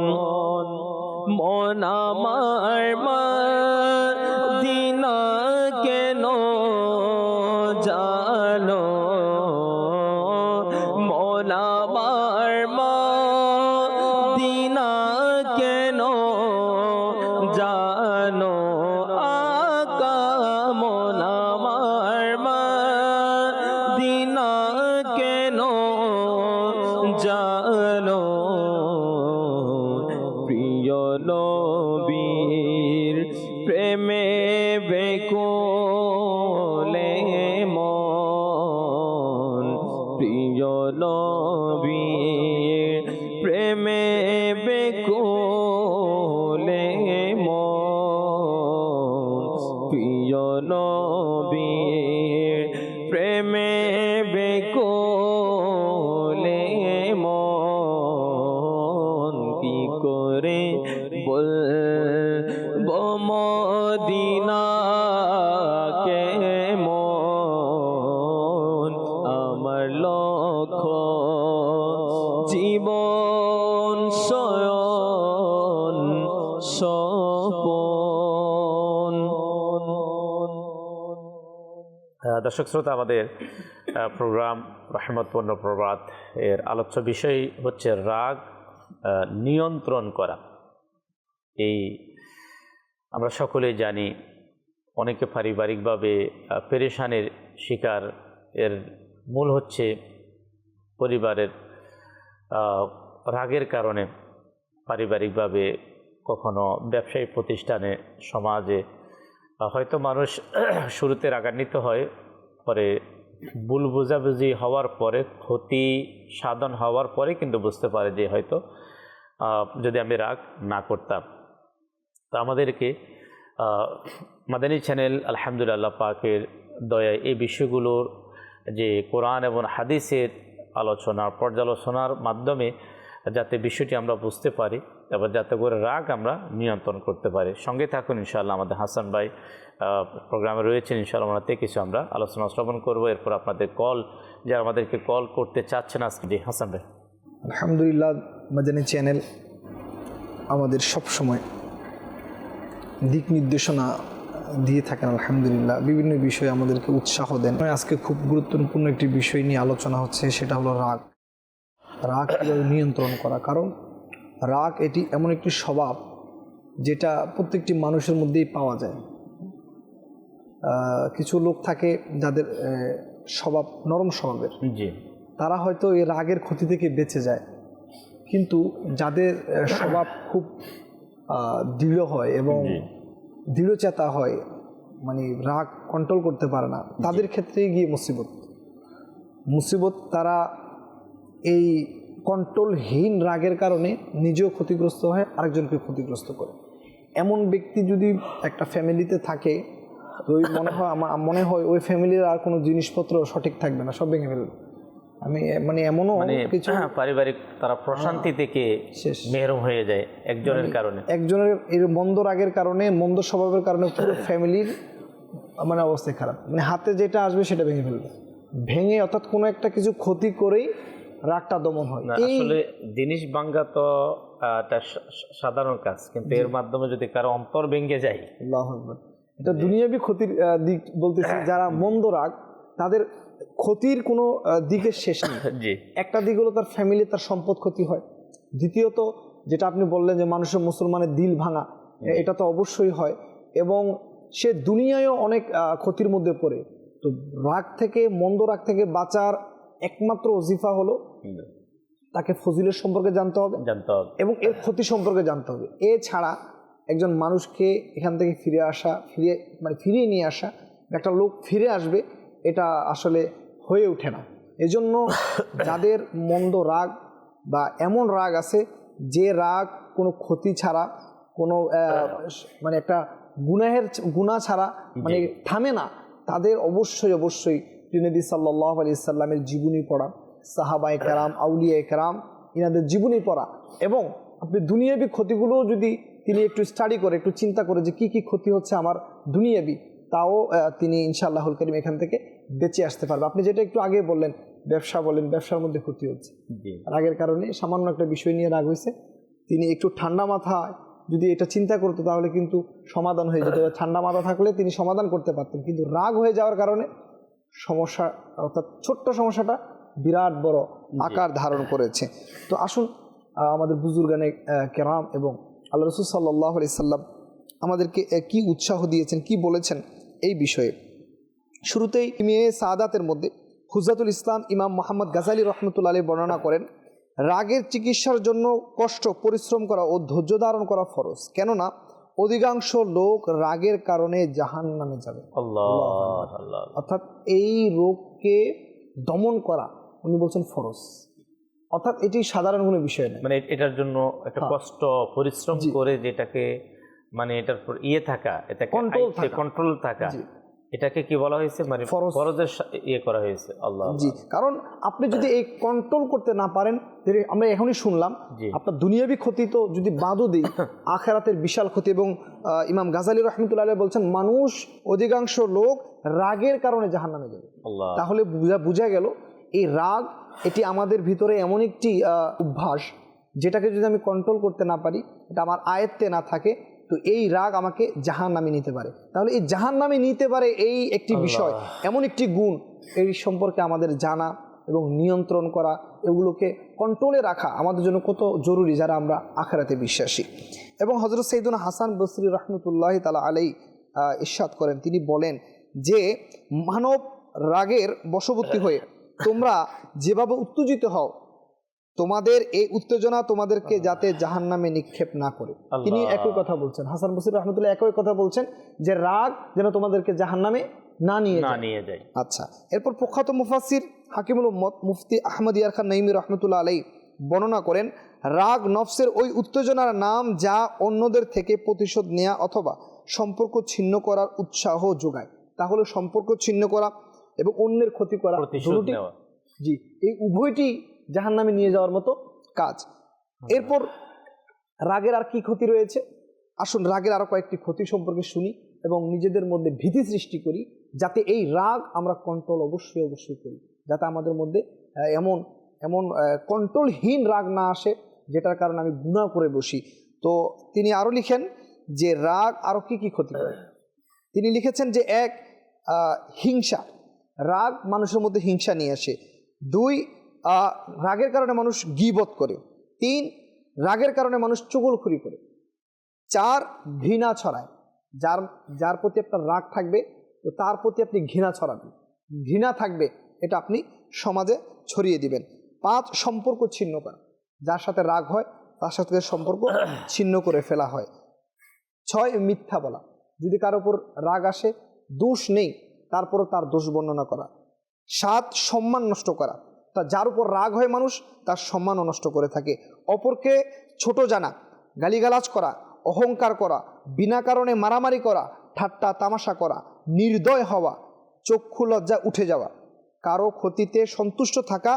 মন আমার মদিনা কেন জানো মন আমার মদিনা কেন জানো আকা মন আমার মদিনা কেন জানো প্রিয় নবীর প্রেমে বেকুলে মন প্রিয় নবীর প্রেমে বেকুলে মন প্রিয় নবীর প্রেমে বেকুলে মন কি করে বলবো মদিনা কেমন আমার লক্ষ্য জীবন শয়ন স্বপন। দর্শক শ্রোতা, আমাদের প্রোগ্রাম রহমতপূর্ণ প্রভাত এর আলোচ্য বিষয় হচ্ছে রাগ নিয়ন্ত্রণ করা। এই আমরা সকলেই জানি অনেকে পারিবারিকভাবে পেরেশানির শিকার। এর মূল হচ্ছে পরিবারের রাগের কারণে পারিবারিকভাবে কখনো ব্যবসায়িক প্রতিষ্ঠানে সমাজে হয়তো মানুষ শুরুতে রাগান্বিত হয়, পরে ভুল বোঝাবুঝি হওয়ার পরে ক্ষতি সাধন হওয়ার পরে কিন্তু বুঝতে পারে যে হয়তো যদি আমি রাগ না করতাম। তো আমাদেরকে মাদানী চ্যানেল আলহামদুলিল্লাহ পাকের দয়ায় এই বিষয়গুলোর যে কোরআন এবং হাদিসের আলোচনা পর্যালোচনার মাধ্যমে যাতে বিষয়টি আমরা বুঝতে পারি এবার যাতে করে রাগ আমরা নিয়ন্ত্রণ করতে পারি। সঙ্গে থাকুন ইনশাআল্লাহ, আমাদের হাসান ভাই প্রোগ্রামে রয়েছেন, ইনশাআল্লাহ ওনাতে কিছু আমরা আলোচনা শ্রবণ করবো। এরপর আপনাদের কল, যারা আমাদেরকে কল করতে চাচ্ছেন আজকে। জি হাসান ভাই। আলহামদুলিল্লাহ, মাদানী চ্যানেল আমাদের সব সময় দিক নির্দেশনা দিয়ে থাকেন। আলহামদুলিল্লাহ, বিভিন্ন বিষয়ে আমাদেরকে উৎসাহ দেন। আজকে খুব গুরুত্বপূর্ণ একটি বিষয় নিয়ে আলোচনা হচ্ছে, সেটা হলো রাগ। রাগ কীভাবে নিয়ন্ত্রণ করা, কারণ রাগ এটি এমন একটি স্বভাব যেটা প্রত্যেকটি মানুষের মধ্যেই পাওয়া যায়। কিছু লোক থাকে যাদের স্বভাব নরম স্বভাবের, জি, তারা হয়তো এই রাগের ক্ষতি থেকে বেঁচে যায়, কিন্তু যাদের স্বভাব খুব দৃঢ় হয় এবং দৃঢ়চেতা হয়, মানে রাগ কন্ট্রোল করতে পারে না, তাদের ক্ষেত্রে গিয়ে মুসিবত। তারা এই কন্ট্রোলহীন রাগের কারণে নিজেও ক্ষতিগ্রস্ত হয়, আরেকজনকে ক্ষতিগ্রস্ত করে। এমন ব্যক্তি যদি একটা ফ্যামিলিতে থাকে, তো ওই মনে হয় ওই ফ্যামিলির আর কোনো জিনিসপত্র সঠিক থাকবে না, সব ভেঙে ফেলবে। আমি মানে এমনও কিছু পারিবারিক তারা প্রশান্তি থেকে শেষ মেহরুম হয়ে যায় একজনের কারণে, একজনের এই মন্দ রাগের কারণে, মন্দ স্বভাবের কারণে পুরো ফ্যামিলির মানে অবস্থা খারাপ। মানে হাতে যেটা আসবে সেটা ভেঙে ফেলবে, ভেঙে অর্থাৎ কোনো একটা কিছু ক্ষতি করেই রাগটা দমন হয়। আসলে জিনিস ভাঙা তো একটা সাধারণ কাজ, কিন্তু এর মাধ্যমে যদি কারো অন্তর ভেঙে যায়, আল্লাহু আকবার, এটা দুনিয়াবি ক্ষতির দিক বলতেছি। যারা মন্দ রাগ, তাদের ক্ষতির কোনো দিকের শেষ নেই। জি, একটা দিক হলো তার ফ্যামিলি, তার সম্পদ ক্ষতি হয়। দ্বিতীয়ত যেটা আপনি বললেন যে মানুষের, মুসলমানের দিল ভাঙা, এটা তো অবশ্যই হয়, এবং সে দুনিয়ায়ও অনেক ক্ষতির মধ্যে পড়ে। তো রাগ থেকে, মন্দ রাগ থেকে বাঁচার একমাত্র ওজিফা হলো তাকে ফজিলের সম্পর্কে জানতে হবে এবং এর ক্ষতি সম্পর্কে জানতে হবে। এছাড়া একজন মানুষকে এখান থেকে ফিরিয়ে নিয়ে আসা, একটা লোক ফিরে আসবে, এটা আসলে হয়ে ওঠে না। এজন্য যাদের মন্দ রাগ বা এমন রাগ আছে যে রাগ কোনো ক্ষতি ছাড়া, কোনো মানে একটা গুনাহ ছাড়া মানে থামে না, তাদের অবশ্যই নবী সাল্লাল্লাহু আলাইহি সাল্লামের জীবনী পড়া, সাহাবায়ে কেরাম, আউলিয়ায়ে কেরাম, ইনাদের জীবনী পড়া, এবং আপনি দুনিয়াবি ক্ষতিগুলো যদি তিনি একটু স্টাডি করে, একটু চিন্তা করে যে কি ক্ষতি হচ্ছে আমার দুনিয়াবি, তাও তিনি ইনশাআল্লাহুল কারীম এখান থেকে বেঁচে আসতে পারবে। আপনি যেটা একটু আগে বললেন, ব্যবসার মধ্যে ক্ষতি হচ্ছে রাগের কারণে, সামান্য একটা বিষয় নিয়ে রাগ হয়েছে, তিনি একটু ঠান্ডা মাথায় যদি এটা চিন্তা করতো তাহলে কিন্তু সমাধান হয়ে যেত। ঠান্ডা মাথা থাকলে তিনি সমাধান করতে পারতেন, কিন্তু রাগ হয়ে যাওয়ার কারণে সমস্যা, অর্থাৎ ছোট্ট সমস্যাটা বিরাট বড় আকার ধারণ করেছে। তো আসুন, আমাদের বুজুর্গানে কেরাম এবং আল্লাহ রাসূল সাল্লাল্লাহু আলাইহি সাল্লাম আমাদেরকে কি উৎসাহ দিয়েছেন, কি বলেছেন এই বিষয়ে। শুরুতেই মেয়ে সাদাতের মধ্যে হুজাতুল ইসলাম ইমাম মুহাম্মদ গাজালি রহমতুল্লাহ আলাইহি বর্ণনা করেন, রাগের চিকিৎসার জন্য কষ্ট, পরিশ্রম করা ও ধৈর্য ধারণ করা ফরজ, কেননা অধিকাংশ লোক রাগের কারণে জাহান্নামে যাবে। অর্থাৎ এই রোগকে দমন করা, উনি বলছেন ফরজ, অর্থাৎ এটি সাধারণ কোনো বিষয় নয়। মানে এটার জন্য একটা কষ্ট, পরিশ্রম করে যেটাকে, মানে এটার উপর থাকা, এটাকে কন্ট্রোল থাকা, এটাকে কি বলা হয়েছে, মানে ফরজের করা হয়েছে। আল্লাহ জি, কারণ আপনি যদি এই কন্ট্রোল করতে না পারেন, আমরা এখনই শুনলাম আপনার দুনিয়াবি ক্ষতি তো যদি বাদও দিই, আখিরাতের বিশাল ক্ষতি। এবং ইমাম গাজালি রহমতুল্লাহ আলাইহি বলছেন, মানুষ, অধিকাংশ লোক রাগের কারণে জাহান্নামে যাবে। তাহলে বোঝা গেল এই রাগ, এটি আমাদের ভিতরে এমন একটি অভ্যাস, যেটাকে যদি আমি কন্ট্রোল করতে না পারি, এটা আমার আয়ত্তে না থাকে, তো এই রাগ আমাকে জাহান্নামে নিতে পারে। তাহলে এই জাহান্নামে নিতে পারে এই একটি বিষয়, এমন একটি গুণ, এই সম্পর্কে আমাদের জানা এবং নিয়ন্ত্রণ করা, এগুলোকে কন্ট্রোলে রাখা আমাদের জন্য কত জরুরি, যারা আমরা আখিরাতে বিশ্বাসী। এবং হযরত সাইয়্যিদুনা হাসান বসরি রাহমাতুল্লাহি তাআলা আলাইহি ইরশাদ করেন, তিনি বলেন যে মানব রাগের বশবর্তী হয়ে তোমরা যেভাবে উত্তেজিত হও, তোমাদের এই উত্তেজনা তোমাদেরকে যাতে জাহান্নামে নিক্ষেপ না করে। তিনি একই কথা বলছেন, হাসান বসরি রাহমাতুল্লাহ একই কথা বলছেন, যে রাগ যেন তোমাদেরকে জাহান্নামে না নিয়ে যায়। আচ্ছা, এরপর প্রখ্যাত মুফাসসির হাকিমুল উম্মত মুফতি আহমদ ইয়ার খান নাইমি রাহমাতুল্লাহ আলাইহি বর্ণনা করেন, রাগ নফসের ওই উত্তেজনার নাম যা অন্যদের থেকে প্রতিশোধ নেওয়া অথবা সম্পর্ক ছিন্ন করার উৎসাহ যোগায়। তাহলে সম্পর্ক ছিন্ন করা এবং অন্যের ক্ষতি করা, জি, এই উভয়টি জাহান্নামে নিয়ে যাওয়ার মতো কাজ। এরপর রাগের আর কি ক্ষতি রয়েছে? আসুন রাগের আরও কয়েকটি ক্ষতি সম্পর্কে শুনি এবং নিজেদের মধ্যে ভীতি সৃষ্টি করি, যাতে এই রাগ আমরা কন্ট্রোল অবশ্যই করি, যাতে আমাদের মধ্যে এমন এমন কন্ট্রোলহীন রাগ না আসে যেটার কারণে আমি গুনাহ করে বসি। তো তিনি আরও লিখেন যে রাগ আরও কি কি ক্ষতি করে। তিনি লিখেছেন যে 1, হিংসা। রাগ মানুষের মধ্যে হিংসা নিয়ে আসে। 2, রাগের কারণে মানুষ গীবত করে। 3, রাগের কারণে মানুষ চুগলখড়ি করে। 4, ঘৃণা ছড়ায়। যার প্রতি আপনার রাগ থাকবে তো তার প্রতি আপনি ঘৃণা ছড়াবেন, ঘৃণা থাকবে এটা আপনি সমাজে ছড়িয়ে দিবেন। 5, সম্পর্ক ছিন্ন করা। যার সাথে রাগ হয় তার সাথে সম্পর্ক ছিন্ন করে ফেলা হয়। 6, মিথ্যা বলা। যদি কারোর উপর রাগ আসে, দোষ নেই তারপরও তার দোষ বর্ণনা করা। 7, সম্মান নষ্ট করা। তা যার উপর রাগ হয় মানুষ তার সম্মানও নষ্ট করে থাকে। অপরকে ছোট জানা, গালিগালাজ করা, অহংকার করা, বিনা কারণে মারামারি করা, ঠাট্টা তামাশা করা, নির্দয় হওয়া, চক্ষু লজ্জা উঠে যাওয়া, কারো ক্ষতিতে সন্তুষ্ট থাকা,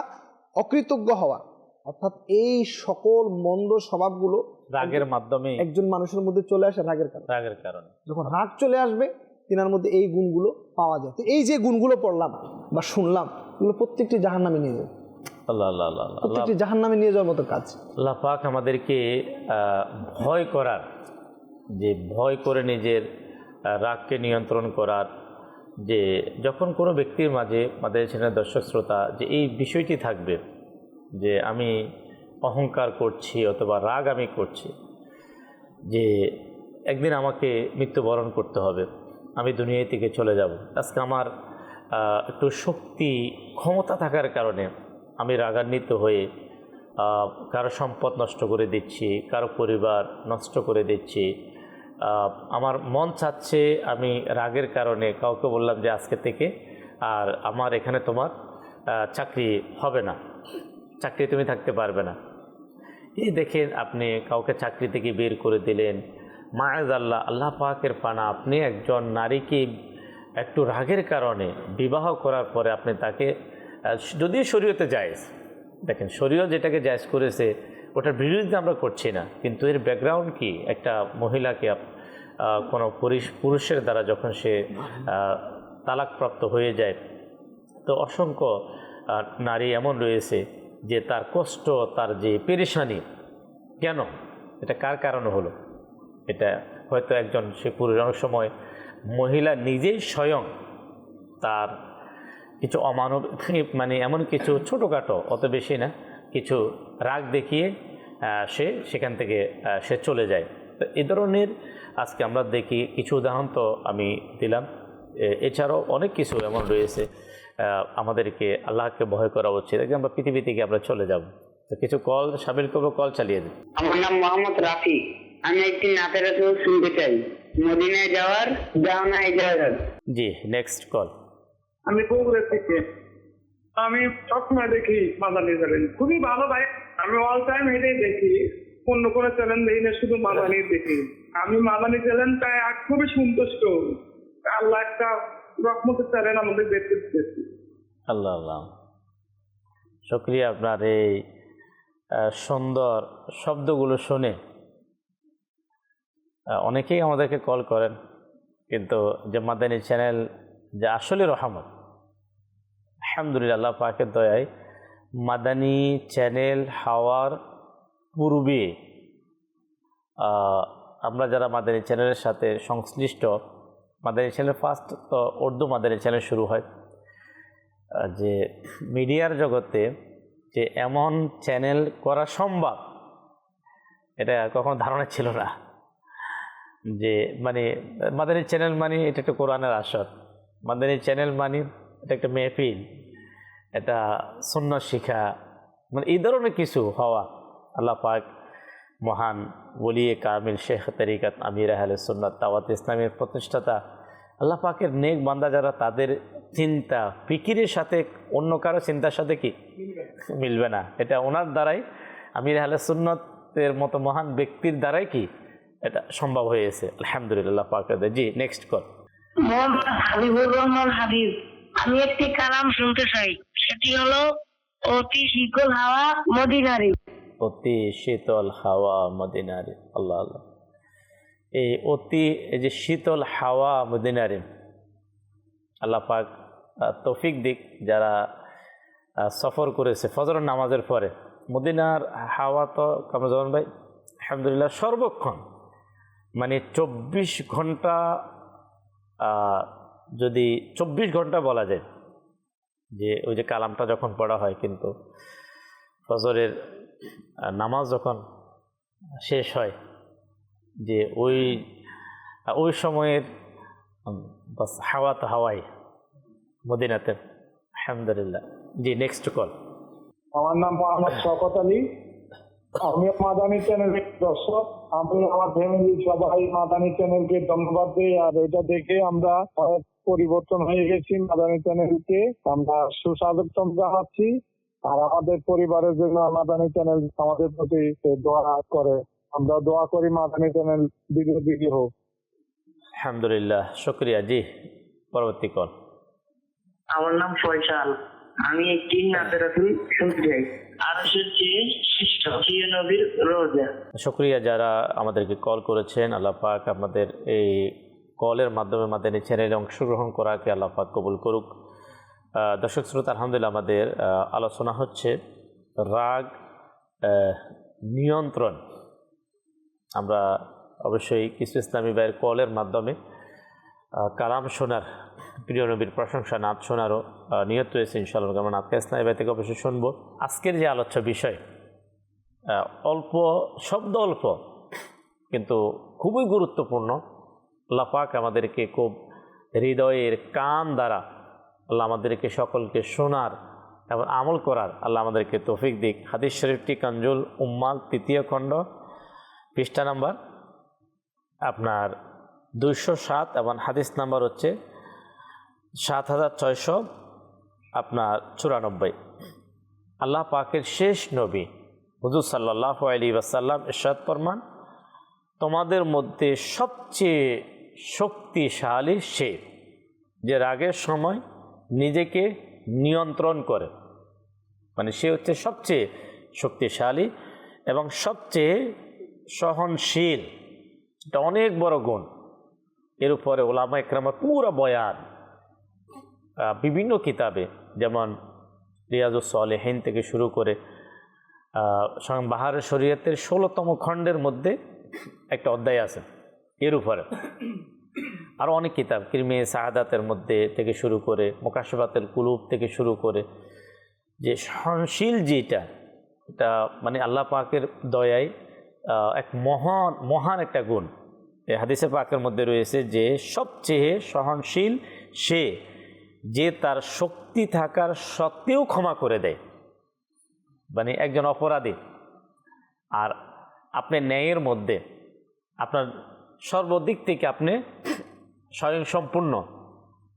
অকৃতজ্ঞ হওয়া, অর্থাৎ এই সকল মন্দ স্বভাবগুলো রাগের মাধ্যমে একজন মানুষের মধ্যে চলে আসে রাগের কারণে। যখন রাগ চলে আসবে তিনার মধ্যে এই গুণগুলো পাওয়া যায়। তো এই যে গুণগুলো পড়লাম বা শুনলাম এগুলো প্রত্যেকটি জাহান্নামে নিয়ে যায়। আল্লাহ আল্লাহ আল্লাহ আল্লাহ প্রত্যেকটি জাহান্নামে নিয়ে যাওয়ার মতো কাজ। আল্লাহ পাক আমাদেরকে ভয় করার, যে ভয় করে নিজের রাগকে নিয়ন্ত্রণ করার, যে যখন কোনো ব্যক্তির মাঝে আমাদের চ্যানেলের দর্শক শ্রোতা যে এই বিষয়টি থাকবে যে আমি অহংকার করছি অথবা রাগ আমি করছি, যে একদিন আমাকে মৃত্যুবরণ করতে হবে, আমি দুনিয়া থেকে চলে যাব। আজকে আমার একটু শক্তি ক্ষমতা থাকার কারণে আমি রাগান্বিত হয়ে কারো সম্পদ নষ্ট করে দিচ্ছি, কারো পরিবার নষ্ট করে দিচ্ছি। আমার মন চাচ্ছে আমি রাগের কারণে কাউকে বললাম যে আজকে থেকে আর আমার এখানে তোমার চাকরি হবে না, চাকরি তুমি থাকতে পারবে না। এই দেখেন আপনি কাউকে চাকরি থেকে বের করে দিলেন, মাআযাল্লাহ, আল্লাহ পাকের পানা, আপনি একজন নারীকে একটু রাগের কারণে বিবাহ করার পরে আপনি তাকে, যদিও শরীয়তে জায়েজ, দেখেন শরীয়ত যেটাকে জায়েজ করেছে ওটার বিরুদ্ধে আমরা করছি না, কিন্তু এর ব্যাকগ্রাউন্ড কি, একটা মহিলাকে কোনো পুরুষের দ্বারা যখন সে তালাকপ্রাপ্ত হয়ে যায়, তো অসংখ্য নারী এমন রয়েছে যে তার কষ্ট, তার যে পেরেশানি, কেন এটা কার কারণে হলো, এটা হয়তো একজন সে পুরুষ, অনেক সময় মহিলা নিজেই স্বয়ং তার কিছু অমানবিক মানে এমন কিছু ছোটোখাটো, অত বেশি না, কিছু রাগ দেখিয়ে সে সেখান থেকে সে চলে যায়। তো এই ধরনের আজকে আমরা দেখি কিছু উদাহরণ তো আমি দিলাম, এছাড়াও অনেক কিছু এমন রয়েছে। আমাদেরকে আল্লাহকে ভয় করা উচিত, আমরা পৃথিবী থেকে আমরা চলে যাব। তো কিছু কল সামিল করবো, কল চালিয়ে দিন। আমার নাম মোহাম্মদ রাফি। আমি একটি নাতের রাসূল শুনতে চাই, মদিনায় যাওয়ার জানা ইজাজত। জি, নেক্সট কল। আমি বগুড়া থেকে। আমি সবসময় দেখি মাদানী চ্যানেল, খুবই ভালো ভাই। আমি অল টাইম এটাই দেখি, অন্য কোনো চ্যানেল দেখি না, শুধু মাদানী দেখি। আমি মাদানী চ্যানেলটাই খুবই সন্তুষ্ট। আল্লাহ একটা রহমতের চ্যানেল আমাদের দেখতে দিয়েছে। আল্লাহ আল্লাহ, শুকরিয়া আপনার এই সুন্দর শব্দগুলো শুনে। অনেকেই আমাদেরকে কল করেন, কিন্তু যে মাদানী চ্যানেল যে আসলে রহমত, আলহামদুলিল্লাহ আল্লাহ পাকের দয়ায় মাদানী চ্যানেল হওয়ার পূর্বে আমরা যারা মাদানী চ্যানেলের সাথে সংশ্লিষ্ট, মাদানী চ্যানেল ফার্স্ট তো উর্দু মাদানী চ্যানেল শুরু হয়, যে মিডিয়ার জগতে যে এমন চ্যানেল করা সম্ভব এটা কখনো ধারণা ছিল না। যে মানে মাদানী চ্যানেল মানে এটা একটা কোরআনের আসর, মাদানী চ্যানেল মানে এটা একটা মেহফিল, এটা সুন্নাত শিখা, মানে এই ধরনের কিছু হওয়া। আল্লাহ পাক মহান ওলিয়ে কামিল শেখ তরিকাত আমির আহলে সুন্নাত দাওয়াত ইসলামের প্রতিষ্ঠাতা আল্লাহ পাকের নেক বান্দা যারা, তাদের চিন্তা ফিকিরের সাথে অন্য কারো চিন্তার সাথে কি মিলবে না। এটা ওনার দ্বারাই, আমির আহলে সুন্নাতের মতো মহান ব্যক্তির দ্বারাই কি এটা সম্ভব হয়েছে, আলহামদুলিল্লাহ পাকের। জি, নেক্সট কল। মোহাম্মদ হাবিবুর রহমান হাবিব। আমি একটি কালাম শুনতে চাই, সেটি হলো অতি শীতল হাওয়া মদিনারি। অতি শীতল হাওয়া মদিনারে। আল্লাহ আল্লাহ, এই যে শীতল হাওয়া মদিনারে, আল্লাহ পাক তৌফিক দিক যারা সফর করেছে ফজরের নামাজের পরে। মদিনার হাওয়া তো কামরুজ্জামান ভাই আলহামদুলিল্লাহ সর্বক্ষণ, মানে 24 ঘন্টা, যদি 24 ঘন্টা বলা যায়, যে ওই যে কালামটা যখন পড়া হয়, কিন্তু ফজরের নামাজ যখন শেষ হয়, যে ওই সময়ের বাস হাওয়া তো হাওয়াই মদিনাতে আলহামদুলিল্লাহ। জি, নেক্সট কল। আমার নাম মোহাম্মদ শওকত আলী, আমি মাদানী চ্যানেলের দর্শক। আমি আমার ফ্যামিলি সবাই মাদানী চ্যানেলকে ধন্যবাদ দিই, আর এটা দেখে আমরা অনেক পরিবর্তন হয়ে গেছি। মাদানী চ্যানেলকে আমরা সুস্বাগতম জানাচ্ছি, আর আমাদের পরিবারের জন্য মাদানী চ্যানেল আমাদের প্রতি দোয়া করে। আমরা দোয়া করি মাদানী চ্যানেল বিজয়ী হোক। আলহামদুলিল্লাহ, শুকরিয়া। জি, পরবর্তী কল। আমার নাম ফয়সাল, আমি একটি নাতে রাসূল শুনতে চাই। আরশের চেয়ে শ্রেষ্ঠ প্রিয় নবীর রোজা। শুকরিয়া যারা আমাদেরকে কল করেছেন। আল্লাহ পাক আমাদের এই কলের মাধ্যমে মাদানী চ্যানেলে অংশগ্রহণ করাকে আল্লাহ পাক কবুল করুক। দর্শক শ্রোতা, আলহামদুলিল্লাহ আমাদের আলোচনা হচ্ছে রাগ নিয়ন্ত্রণ। আমরা অবশ্যই কিছু ইসলামী ভাইয়ের কলের মাধ্যমে কালাম শোনার, প্রিয় নবীর প্রশংসা নাচ শোনারও নিয়ত রয়েছে ইনশাআল্লাহ। আমরা নাতকা ইসলামী ভাই থেকে অবশ্যই শুনবো। আজকের যে আলোচ্য বিষয়, অল্প শব্দ, অল্প কিন্তু খুবই গুরুত্বপূর্ণ। আল্লাহ পাক আমাদেরকে খুব হৃদয়ের কান দ্বারা আল্লাহ আমাদেরকে সকলকে শোনার এবং আমল করার আল্লাহ আমাদেরকে তৌফিক দিক। হাদিস শরীফটি কানজুল উম্মাল 3য় খণ্ড, পৃষ্ঠা নাম্বার আপনার 207 এবং হাদিস নাম্বার হচ্ছে 7694। আল্লাহ পাকের শেষ নবী হুজুর সাল্লাল্লাহু আলাইহি ওয়াসাল্লাম ইরশাদ ফরমান, তোমাদের মধ্যে সবচেয়ে শক্তিশালী সে যে রাগের সময় নিজেকে নিয়ন্ত্রণ করে। মানে সে হচ্ছে সবচেয়ে শক্তিশালী এবং সবচেয়ে সহনশীল। এটা অনেক বড় গুণ। এর উপরে ওলামা ইকরামের পুরো বয়ান বিভিন্ন কিতাবে, যেমন রিয়াজুস সালেহিন থেকে শুরু করে স্বয়ং বাহারে শরীয়তের 16তম খণ্ডের মধ্যে একটা অধ্যায় আছে এর উপরে। আরও অনেক কিতাব, কিরমে সাহাদাতের মধ্যে থেকে শুরু করে মুকাশফাতুল কুলুব থেকে শুরু করে, যে সহনশীল যেটা, এটা মানে আল্লাহ পাকের দয়ায় এক মহান একটা গুণ। এই হাদিসে পাকের মধ্যে রয়েছে যে সবচেয়ে সহনশীল সে যে তার শক্তি থাকার সত্ত্বেও ক্ষমা করে দেয়। মানে একজন অপরাধী আর আপনি ন্যায়ের মধ্যে আপনার সর্বদিক থেকে আপনি স্বয়ংসম্পূর্ণ,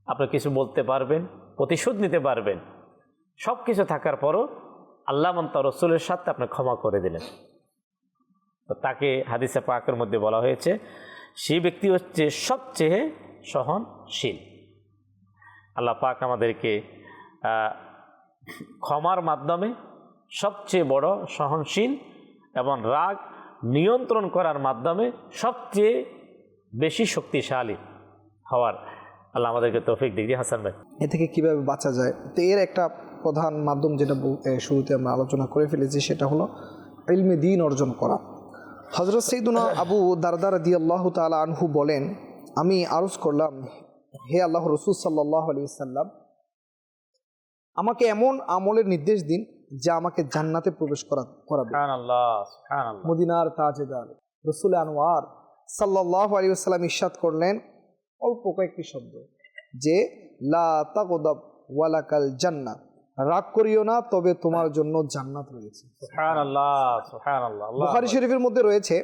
আপনি কিছু বলতে পারবেন, প্রতিশোধ নিতে পারবেন, সব কিছু থাকার পরও আল্লাহ তার রাসূলের সাথে আপনি ক্ষমা করে দিলেন, তো তাকে হাদিসে পাকের মধ্যে বলা হয়েছে সেই ব্যক্তি হচ্ছে সবচেয়ে সহনশীল। আল্লাহ পাক আমাদেরকে ক্ষমার মাধ্যমে সবচেয়ে বড় সহনশীল এবং রাগ নিয়ন্ত্রণ করার মাধ্যমে সবচেয়ে বেশি শক্তিশালী হওয়ার আল্লাহ আমাদেরকে তৌফিক দিক। হাসান ভাই, এ থেকে কিভাবে বাঁচা যায়? তো এর একটা প্রধান মাধ্যম যেটা শুরুতে আমরা আলোচনা করে ফেলেছি, সেটা হলো ইলমে দ্বীন অর্জন করা। হযরত সাইয়্যিদুনা আবু দারদা রাদিয়াল্লাহু তাআলা আনহু বলেন, আমি আরজ করলাম, হে আল্লাহর রাসূল সাল্লাল্লাহু আলাইহি ওয়াসাল্লাম, আমাকে এমন আমলের নির্দেশ দিন যা আমাকে জান্নাতে প্রবেশ করাবে। সুবহানাল্লাহ, সুবহানাল্লাহ। মদিনার তাজদার রাসূল আনওয়ার সাল্লাল্লাহু আলাইহি ওয়াসাল্লাম ইরশাদ করলেন অল্প কয়েকটি শব্দ, যে লা তাগদাব ওয়ালাকাল জান্নাত, রাগ করিও না তবে তোমার জন্য জান্নাত রয়েছে। সুবহানাল্লাহ, সুবহানাল্লাহ। বুখারী শরীফের মধ্যে রয়েছে,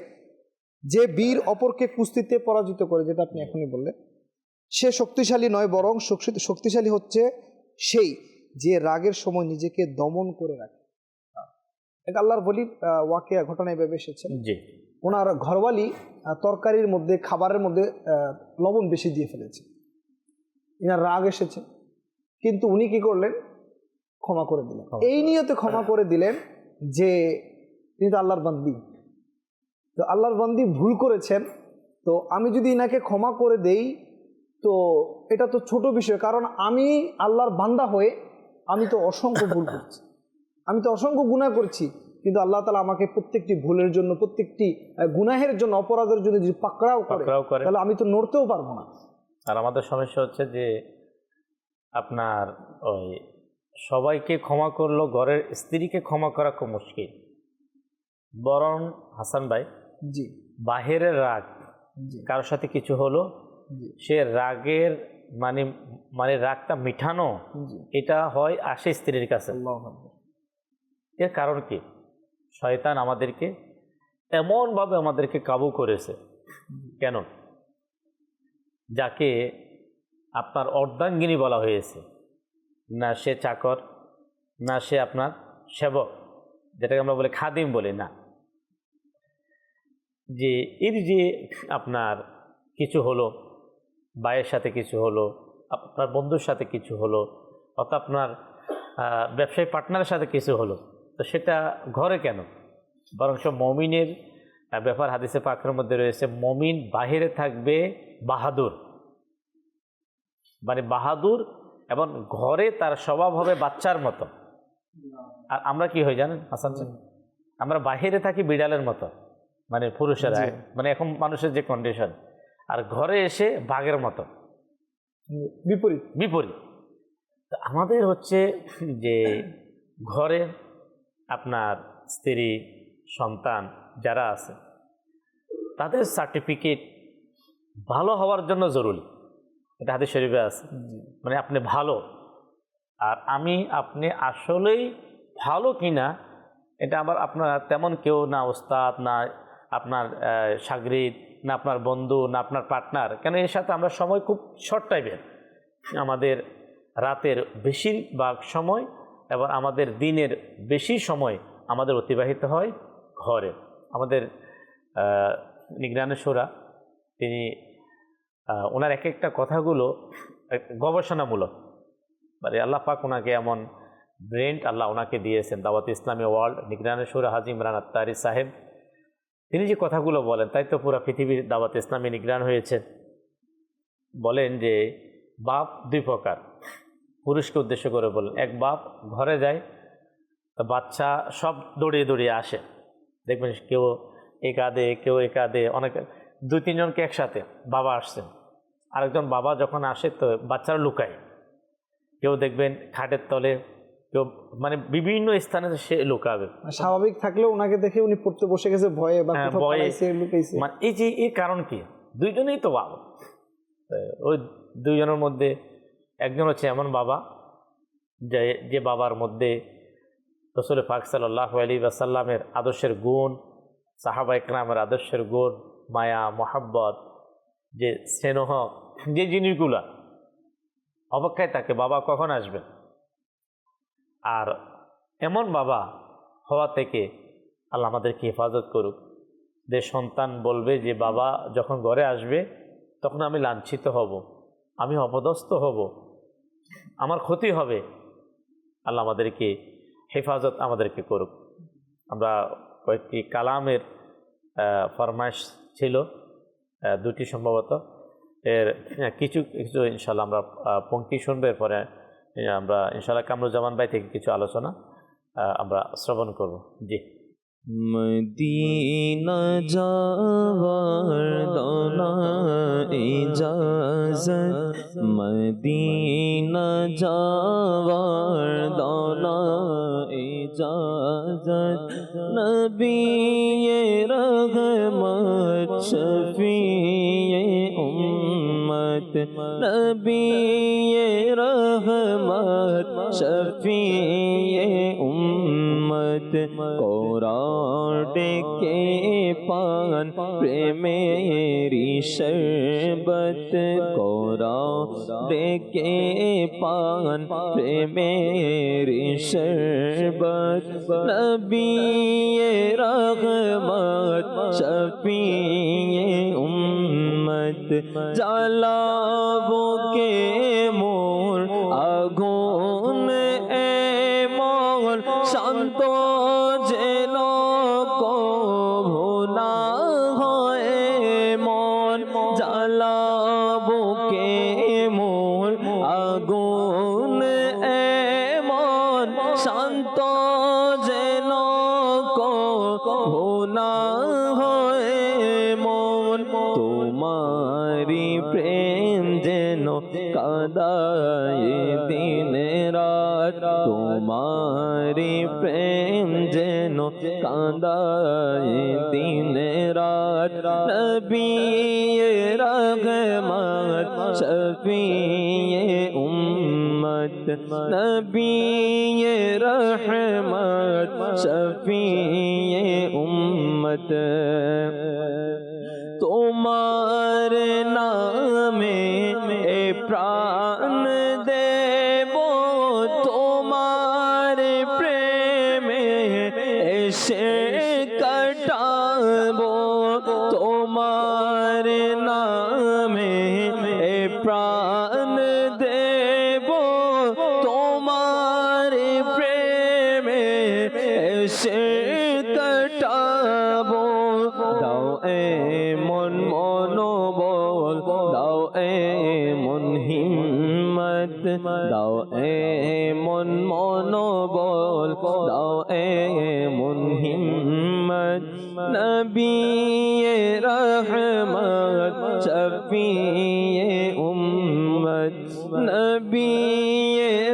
যে বীর অপরকে কুস্তিতে পরাজিত করে, যেটা আপনি এখনই বললেন, সে শক্তিশালী নয়, বরং শক্তিশালী হচ্ছে সেই যে রাগের সময় নিজেকে দমন করে রাখে। এটা আল্লাহর বলি ওয়াকিয়া ঘটনা এভাবে এসেছে। জি, ওনার ঘরওয়ালি তরকারির মধ্যে, খাবারের মধ্যে লবণ বেশি দিয়ে ফেলেছে, এনার রাগ এসেছে, কিন্তু উনি কি করলেন? ক্ষমা করে দিলেন। এই নিয়তে ক্ষমা করে দিলেন যে তিনি তো আল্লাহর বান্দি। তো আল্লাহর বান্দি ভুল করেছেন, তো আমি যদি ইনাকে ক্ষমা করে দেই তো এটা তো ছোট বিষয়, কারণ আমি আল্লাহর বান্দা হয়ে আমি তো অসংখ্য ভুল করছি, আমি তো অসংখ্য গুনাহ করছি, কিন্তু আল্লাহ তাআলা আমাকে প্রত্যেকটি ভুলের জন্য, প্রত্যেকটি গুনাহের জন্য, অপরাধের জন্য যদি পাকড়াও করে তাহলে আমি তো নড়তেও পারবো না। আর আমাদের সমস্যা হচ্ছে যে আপনার ওই সবাইকে ক্ষমা করলো, ঘরের স্ত্রীকে ক্ষমা করা খুব মুশকিল। বরং হাসান ভাই, জি বাহিরের রাগ, কারোর সাথে কিছু হলো, সে রাগের মানে মানে রাগটা মিঠানো, এটা হয় আসে স্ত্রীর কাছে। এর কারণ কি? শয়তান আমাদেরকে এমনভাবে আমাদেরকে কাবু করেছে। কেন? যাকে আপনার অর্ধাঙ্গিনী বলা হয়েছে, না সে চাকর, না সে আপনার সেবক, যেটাকে আমরা বলি খাদিম বলি না, যে এর যে আপনার কিছু হলো, ভাইয়ের সাথে কিছু হলো, আপনার বন্ধুর সাথে কিছু হলো, অথবা আপনার ব্যবসায়ী পার্টনারের সাথে কিছু হলো, তো সেটা ঘরে কেন? বরং সব মমিনের ব্যাপার হাদিসে পাকের মধ্যে রয়েছে, মমিন বাহিরে থাকবে বাহাদুর, মানে বাহাদুর, এবং ঘরে তার স্বভাব হবে বাচ্চার মতো। আর আমরা কি হই জানেন হাসান সাহেব? আমরা বাহিরে থাকি বিড়ালের মতো, মানে পুরুষেরা, মানে এখন মানুষের যে কন্ডিশন, আর ঘরে এসে বাঘের মতো, বিপরীত বিপরীত। আমাদের হচ্ছে যে ঘরে আপনার স্ত্রী, সন্তান যারা আছে, তাদের সার্টিফিকেট ভালো হওয়ার জন্য জরুরি। এটা হাদিস শরীফে আছে, মানে আপনি ভালো, আর আপনি আসলেই ভালো কিনা এটা আবার আপনার তেমন কেউ না, ওস্তাদ না, আপনার শাগরিদ না, আপনার বন্ধু না, আপনার পার্টনার, কেন এর সাথে আমরা সময় খুব শর্ট টাইমের, আমাদের রাতের বেশিরভাগ সময় এবং আমাদের দিনের বেশি সময় আমাদের অতিবাহিত হয় ঘরে। আমাদের নিগরানে শূরা, তিনি ওনার এক একটা কথাগুলো গবেষণামূলক, মানে আল্লাহ পাক ওনাকে এমন ব্রেন আল্লাহ ওনাকে দিয়েছেন। দাওয়াত ইসলামী ওয়ার্ল্ড নিগরানে শূরা হাজী ইমরান আত্তারি সাহেব, তিনি যে কথাগুলো বলেন তাই তো পুরো পৃথিবীর দাওয়াত ইসলামী নিগরান হয়েছে। বলেন যে বাপ দুই প্রকার, পুরুষকে উদ্দেশ্য করে বলেন। এক বাপ ঘরে যায়, তো বাচ্চা সব দৌড়িয়ে দৌড়িয়ে আসে, দেখবেন কেউ এ কাঁদে, কেউ এ কাঁদে, অনেক 2-3 জনকে একসাথে বাবা আসছেন। আরেকজন বাবা যখন আসে তো বাচ্চারা লুকায়, কেউ দেখবেন খাটের তলে, কেউ মানে বিভিন্ন স্থানে সে লুকাবে। স্বাভাবিক থাকলেও ওনাকে দেখে উনি পড়তে বসে গেছে ভয়ে, বা কোথাও পালাইছে, লুকাইছে। মানে এই যে এর কারণ কি? দুইজনেই তো বাবা। ওই দুইজনের মধ্যে একজন হচ্ছে এমন বাবা যে বাবার মধ্যে রাসূল পাক সাল্লাল্লাহু আলাইহি ওয়াসাল্লামের আদর্শের গুণ, সাহাবায়ে কেরামের আদর্শের গুণ, মায়া, মোহাব্বত, যে স্নেহ, যে জিনিসগুলা অপেক্ষায় থাকে বাবা কখন আসবে। আর এমন বাবা হওয়া থেকে আল্লাহ আমাদেরকে হেফাজত করুক, যে সন্তান বলবে যে বাবা যখন ঘরে আসবে তখন আমি লাঞ্ছিত হব, আমি অপদস্থ হব, আমার ক্ষতি হবে। আল্লাহ আমাদেরকে হেফাজত আমাদেরকে করুক। আমরা কয়েকটি কালামের ফরমাইশ ছিল, 2টি সম্ভবত, এর কিছু কিছু ইনশাল্লাহ আমরা পঙ্ক্তি শুনবো, এরপরে আমরা ইনশাল্লাহ কামরুজ্জামান ভাই থেকে কিছু আলোচনা আমরা শ্রবণ করব। জি। মদিনা যাওয়ার দনা ইজাজত, মদিনা যাওয়ার দনা ইজাজত, নবিয়ে রহমত শফিয়ে উম্মত, নবিয়ে রহমত শফিয়ে উম্মত, কোরআন ডেকে পান প্রেমেরি শরবত, কোরআন ডেকে পান প্রেমেরি শরবত, নবিয়ে রহমত শফিয়ে উম্মত, জ্বালাবো কে মোর আগুন এমন শান্ত যেন জ্বালাবো কে মোর আগুন এমন শান্ত যেন না হয় মন তোমারি প্রেম যেন কাদায় দিন রাত তোমারি প্রেম যেন কাদায় দিন রাত নবী রহমত শফিয়ে উম্মত নবী রহমত শফিয়ে উম্মত তোমার নামে এ প্রাণ দেব তোমার প্রেমে এসে কাটাবো তোমার নামে এ প্রাণ দেব তোমার প্রেমে এসে কাটাবো দাও মন মনোবল দাও মন হিম্মত দাও মন মনোবল দাও মন হিম্মত নবী রহমত শফিয়ে উম্মত নবী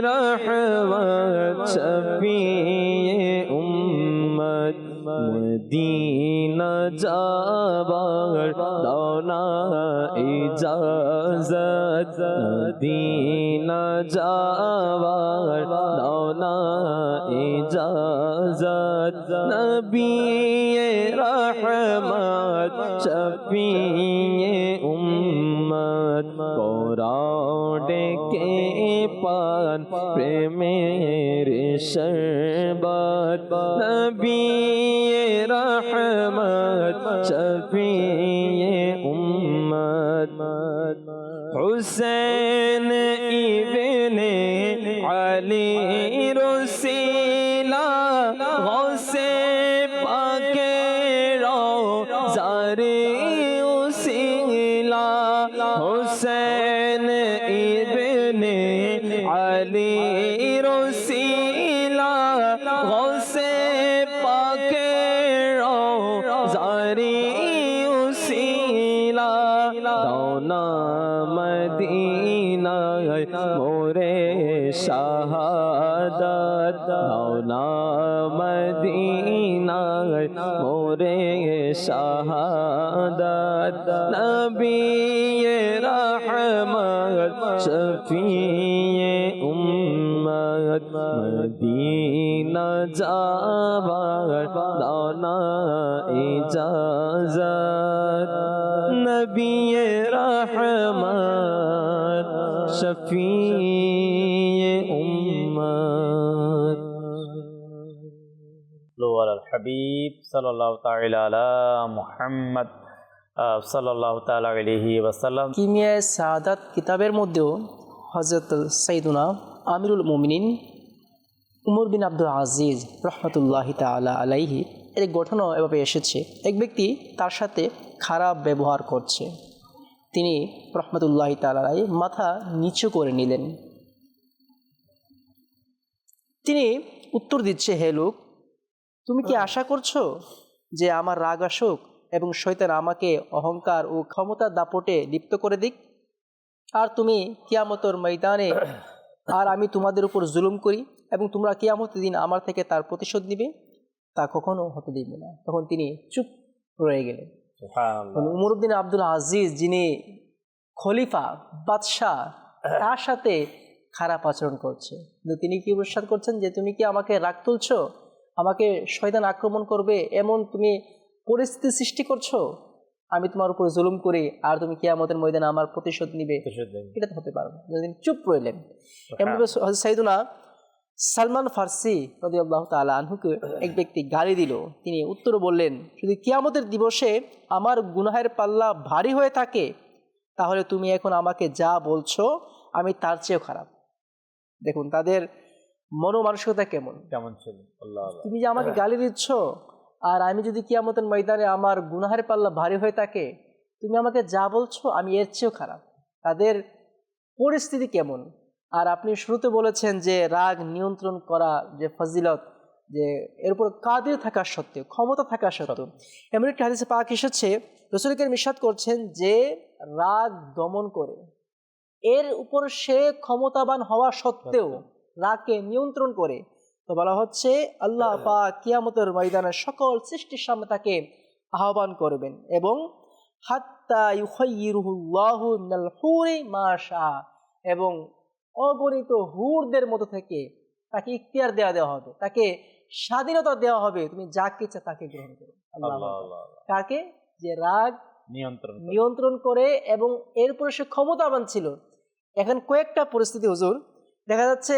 রহমত শফিয়ে উম্মত মদিনা যাবার দাও না ইজাজত মদিনা যাবার দাও না ইজাজত নবী রহমত শফিয়ে উম্মত কোরাও ডেকে পান প্রেমের শরবত নবী রহমত শফিয়ে উম্মত হুসैन ইবনে আলী রসিলা গৌসে পাকে রওজারে উসিলা হুসैन ইবনে আলী রসিলা গৌসে পাকে রওজারে উসিলা দাও না মদিনায় মোরে শাহাদাত দাও না মদিনায় মোরে শাহাদাত নবী রহমত শফিয়ে উম্মত মদিনা যাবার দাও না ইজাজত নবী রহমত শফিয়ে উম্মত আল হাবিব সাল্লাল্লাহু তাআলা আলা মুহাম্মদ সাল্লাল্লাহু তাআলা আলাইহি ওয়াসাল্লাম। কিমিয়ায়ে সাআদাত কিতাবের মধ্যেও হযরত সাইয়্যিদুনা আমিরুল মুমিনিন উমর বিন আব্দুল আজিজ রহমতুল্লাহি তাআলা আলাইহি এর গঠনও এভাবে এসেছে। এক ব্যক্তি তার সাথে খারাপ ব্যবহার করছে, তিনি রহমতুল্লাহি তাআলা আলাইহি মাথা নিচু করে নিলেন। তিনি উত্তর দিচ্ছে, হে লোক, তুমি কি আশা করছো যে আমার রাগ আসুক এবং শয়তান আমাকে অহংকার ও ক্ষমতার দাপটে লিপ্ত করে দিক, আর তুমি কিয়ামতের ময়দানে আর আমি তোমাদের উপর জুলুম করি এবং তোমরা কিয়ামতের দিন আমার থেকে তার প্রতিশোধ নিবে? তা কখনো হতে দিবে না। তখন তিনি চুপ রয়ে গেলেন। উমর বিন আব্দুল আজিজ, যিনি খলিফা বাদশাহ, তার সাথে খারাপ আচরণ করছে, কিন্তু তিনি কি বিশ্বাস করছেন যে তুমি কি আমাকে রাগ তুলছো, আমাকে শয়তান আক্রমণ করবে এমন তুমি পরিস্থিতি সৃষ্টি করছো, আমি তোমার উপর জুলুম করি আর তুমি কিয়ামতের ময়দানে আমার প্রতিশোধ নিবে? এটা তো হতে পারবে না। তিনি চুপ রইলেন। এমনি সাইয়্যিদুনা সালমান ফার্সি রাদিয়াল্লাহু তাআলা আনহুকে এক ব্যক্তি গালি দিল। তিনি উত্তরে বললেন, যদি কিয়ামতের দিবসে আমার গুনাহের পাল্লা ভারী হয়ে থাকে তাহলে তুমি এখন আমাকে যা বলছো আমি তার চেয়েও খারাপ। দেখুন তাদের মনোমানসিকতা কেমন ছিল। আল্লাহ, তুমি যে আমাকে গালি দিচ্ছ আর আমি যদি কিয়ামতের ময়দানে আমার গুনাহের পাল্লা ভারী হয়ে থাকে তুমি আমাকে যা বলছো আমি এর চেয়েও খারাপ। তাদের পরিস্থিতি কেমন। আর আপনি শুরুতে বলেছেন যে রাগ নিয়ন্ত্রণ করা যে ফজিলত, যে এর উপর কাদির থাকা সত্ত্বেও, ক্ষমতা থাকা সত্ত্বেও। এমন একটি হাদিসে পাক এসেছে, রাসূল কারীম ইরশাদ করছেন যে রাগ দমন করে, এর উপর সে ক্ষমতাবান হওয়া সত্ত্বেও রাগকে নিয়ন্ত্রণ করে, তো বলা হচ্ছে আল্লাহ পাক কিয়ামতের ময়দানে সকল সৃষ্টির সামনে তাকে আহ্বান করবেন এবং হাত্তা ইউখাইয়িরুহুল্লাহু মিনাল হুরি মা শা, এবং অগণিত হুরদের মতো থেকে তাকে ইখতিয়ার দেওয়া হবে, তাকে স্বাধীনতা দেওয়া হবে, তুমি যাকে ইচ্ছা তাকে গ্রহণ করো। আল্লাহ কাকে? যে রাগ নিয়ন্ত্রণ করে এবং এরপরে সে ক্ষমতাবান ছিল। এখন কয়েকটা পরিস্থিতি হুজুর দেখা যাচ্ছে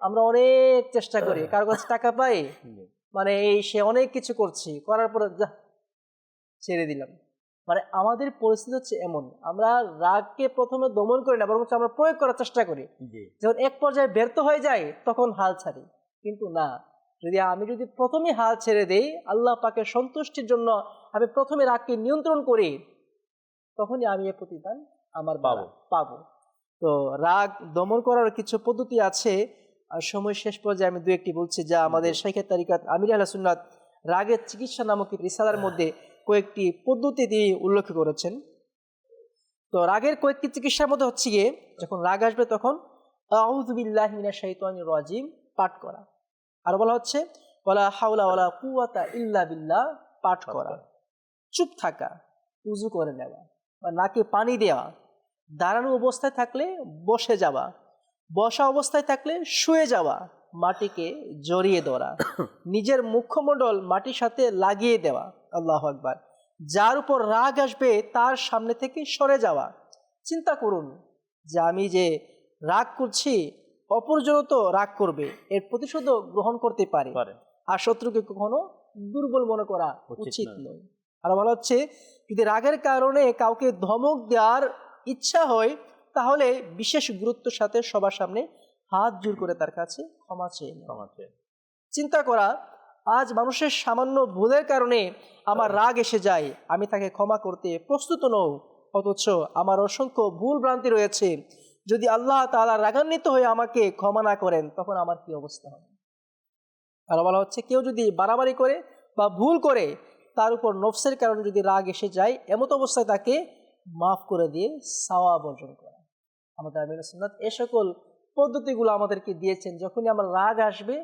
আমরা অনেক চেষ্টা করি, কারো কাছে টাকা পাই, মানে এই সে অনেক কিছু করছি, করার পরে যা ছেড়ে দিলাম। মানে আমাদের পরিস্থিতি হচ্ছে এমন, আমরা রাগকে প্রথমে দমন করি না, বরং আমরা প্রয়োগ করার চেষ্টা করি। যখন এক পর্যায়ে ব্যর্থ হয়ে যায় তখন হাল ছাড়ি। কিন্তু না, আমি যদি প্রথমে হাল ছেড়ে দেই, আল্লাহ পাকের সন্তুষ্টির জন্য আমি প্রথমে রাগকে নিয়ন্ত্রণ করি, তখনই আমি এর প্রতিদান আমার পাবো। তো রাগ দমন করার কিছু পদ্ধতি আছে, আর সময় শেষ পর্যায়ে আমি দু একটি বলছি, যা আমাদের শাইখে তারিকাত আমির আহলে সুন্নাত রাগের চিকিৎসা নামক রিসালার মধ্যে কয়েকটি পদ্ধতি তিনি উল্লেখ করেছেন। তো রাগের কয়েকটি চিকিৎসার মধ্যে হচ্ছে গিয়ে, যখন রাগ আসবে তখন আউযু বিল্লাহি মিনাশ শাইতানির রাজিম পাঠ করা, আর বলা হচ্ছে ওয়ালা হাওলা ওয়ালা কুওয়াতা ইল্লা বিল্লাহ পাঠ করা, চুপ থাকা, উযু করে নেওয়া বা নাকে পানি দেওয়া, দাঁড়ানো অবস্থায় থাকলে বসে যাওয়া, বসা অবস্থায় থাকলে শুয়ে যাওয়া, মাটিকে জড়িয়ে ধরা, নিজের মুখমণ্ডল মাটির সাথে লাগিয়ে দেওয়া, আল্লাহু আকবার, যার উপর রাগ আসবে তার সামনে থেকে সরে যাওয়া। চিন্তা করুন যে আমি যে রাগ করছি, অপরজন তো রাগ করবে, এর প্রতিশোধ গ্রহণ করতে পারে, আর শত্রুকে কখনো দুর্বল মনে করা উচিত নয়। আর বলা হচ্ছে যদি রাগের কারণে কাউকে ধমক দেওয়ার ইচ্ছা হয়, তাহলে বিশেষ গুরুত্বের সাথে সবার সামনে হাত জোর করে তার কাছে ক্ষমা চেয়ে। চিন্তা করা, আজ মানুষের সামান্য ভুলের কারণে আমার রাগ এসে যায়, আমি তাকে ক্ষমা করতে প্রস্তুত নই, অথচ আমার অসংখ্য ভুল ভ্রান্তি রয়েছে। যদি আল্লাহ তাআলা রাগান্বিত হয়ে আমাকে ক্ষমা না করেন, তখন আমার কি অবস্থা হবে? আর বলা হচ্ছে কেউ যদি বাড়াবাড়ি করে বা ভুল করে, তার উপর নফসের কারণে যদি রাগ এসে যায়, এমত অবস্থায় তাকে মাফ করে দিয়ে সওয়াব অর্জন করা। আমাদের আমির সুন্নাত এ সকল পদ্ধতিগুলো আমাদেরকে দিয়েছেন। যখনই আমার রাগ আসবে,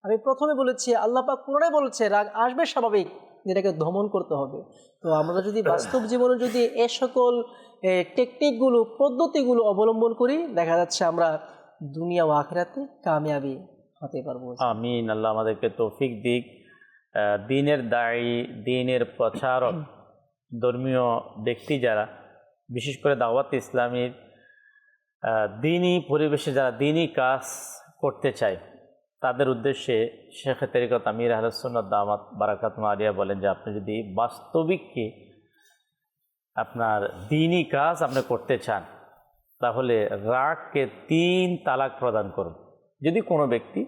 আমি প্রথমে বলেছি আল্লাহ পাক কোরআনে বলেছে রাগ আসবে স্বাভাবিক, এটাকে দমন করতে হবে। তো আমরা যদি বাস্তব জীবনে যদি এ সকল টেকনিকগুলো, পদ্ধতিগুলো অবলম্বন করি, দেখা যাচ্ছে আমরা দুনিয়া ও আখিরাতে কামিয়াবি হতে পারবো। আমিন। আল্লাহ আমাদেরকে তৌফিক দিক। দ্বীনের দায়ী, দ্বীনের প্রচারক, ধর্মীয় ব্যক্তি যারা, বিশেষ করে দাওয়াত ইসলামীর দ্বীনি পরিবেশে যারা দ্বীনি কাজ করতে চায়, তাদের উদ্দেশ্যে শাইখে তরিকত আমির আহলে সুন্নাত দামাত বারাকাতুহু আলিয়া বলেন যে আপনি যদি বাস্তবিককে আপনার দ্বীনি কাজ আপনি করতে চান, তাহলে রাগকে 3 তালাক প্রদান করুন। যদি কোনো ব্যক্তি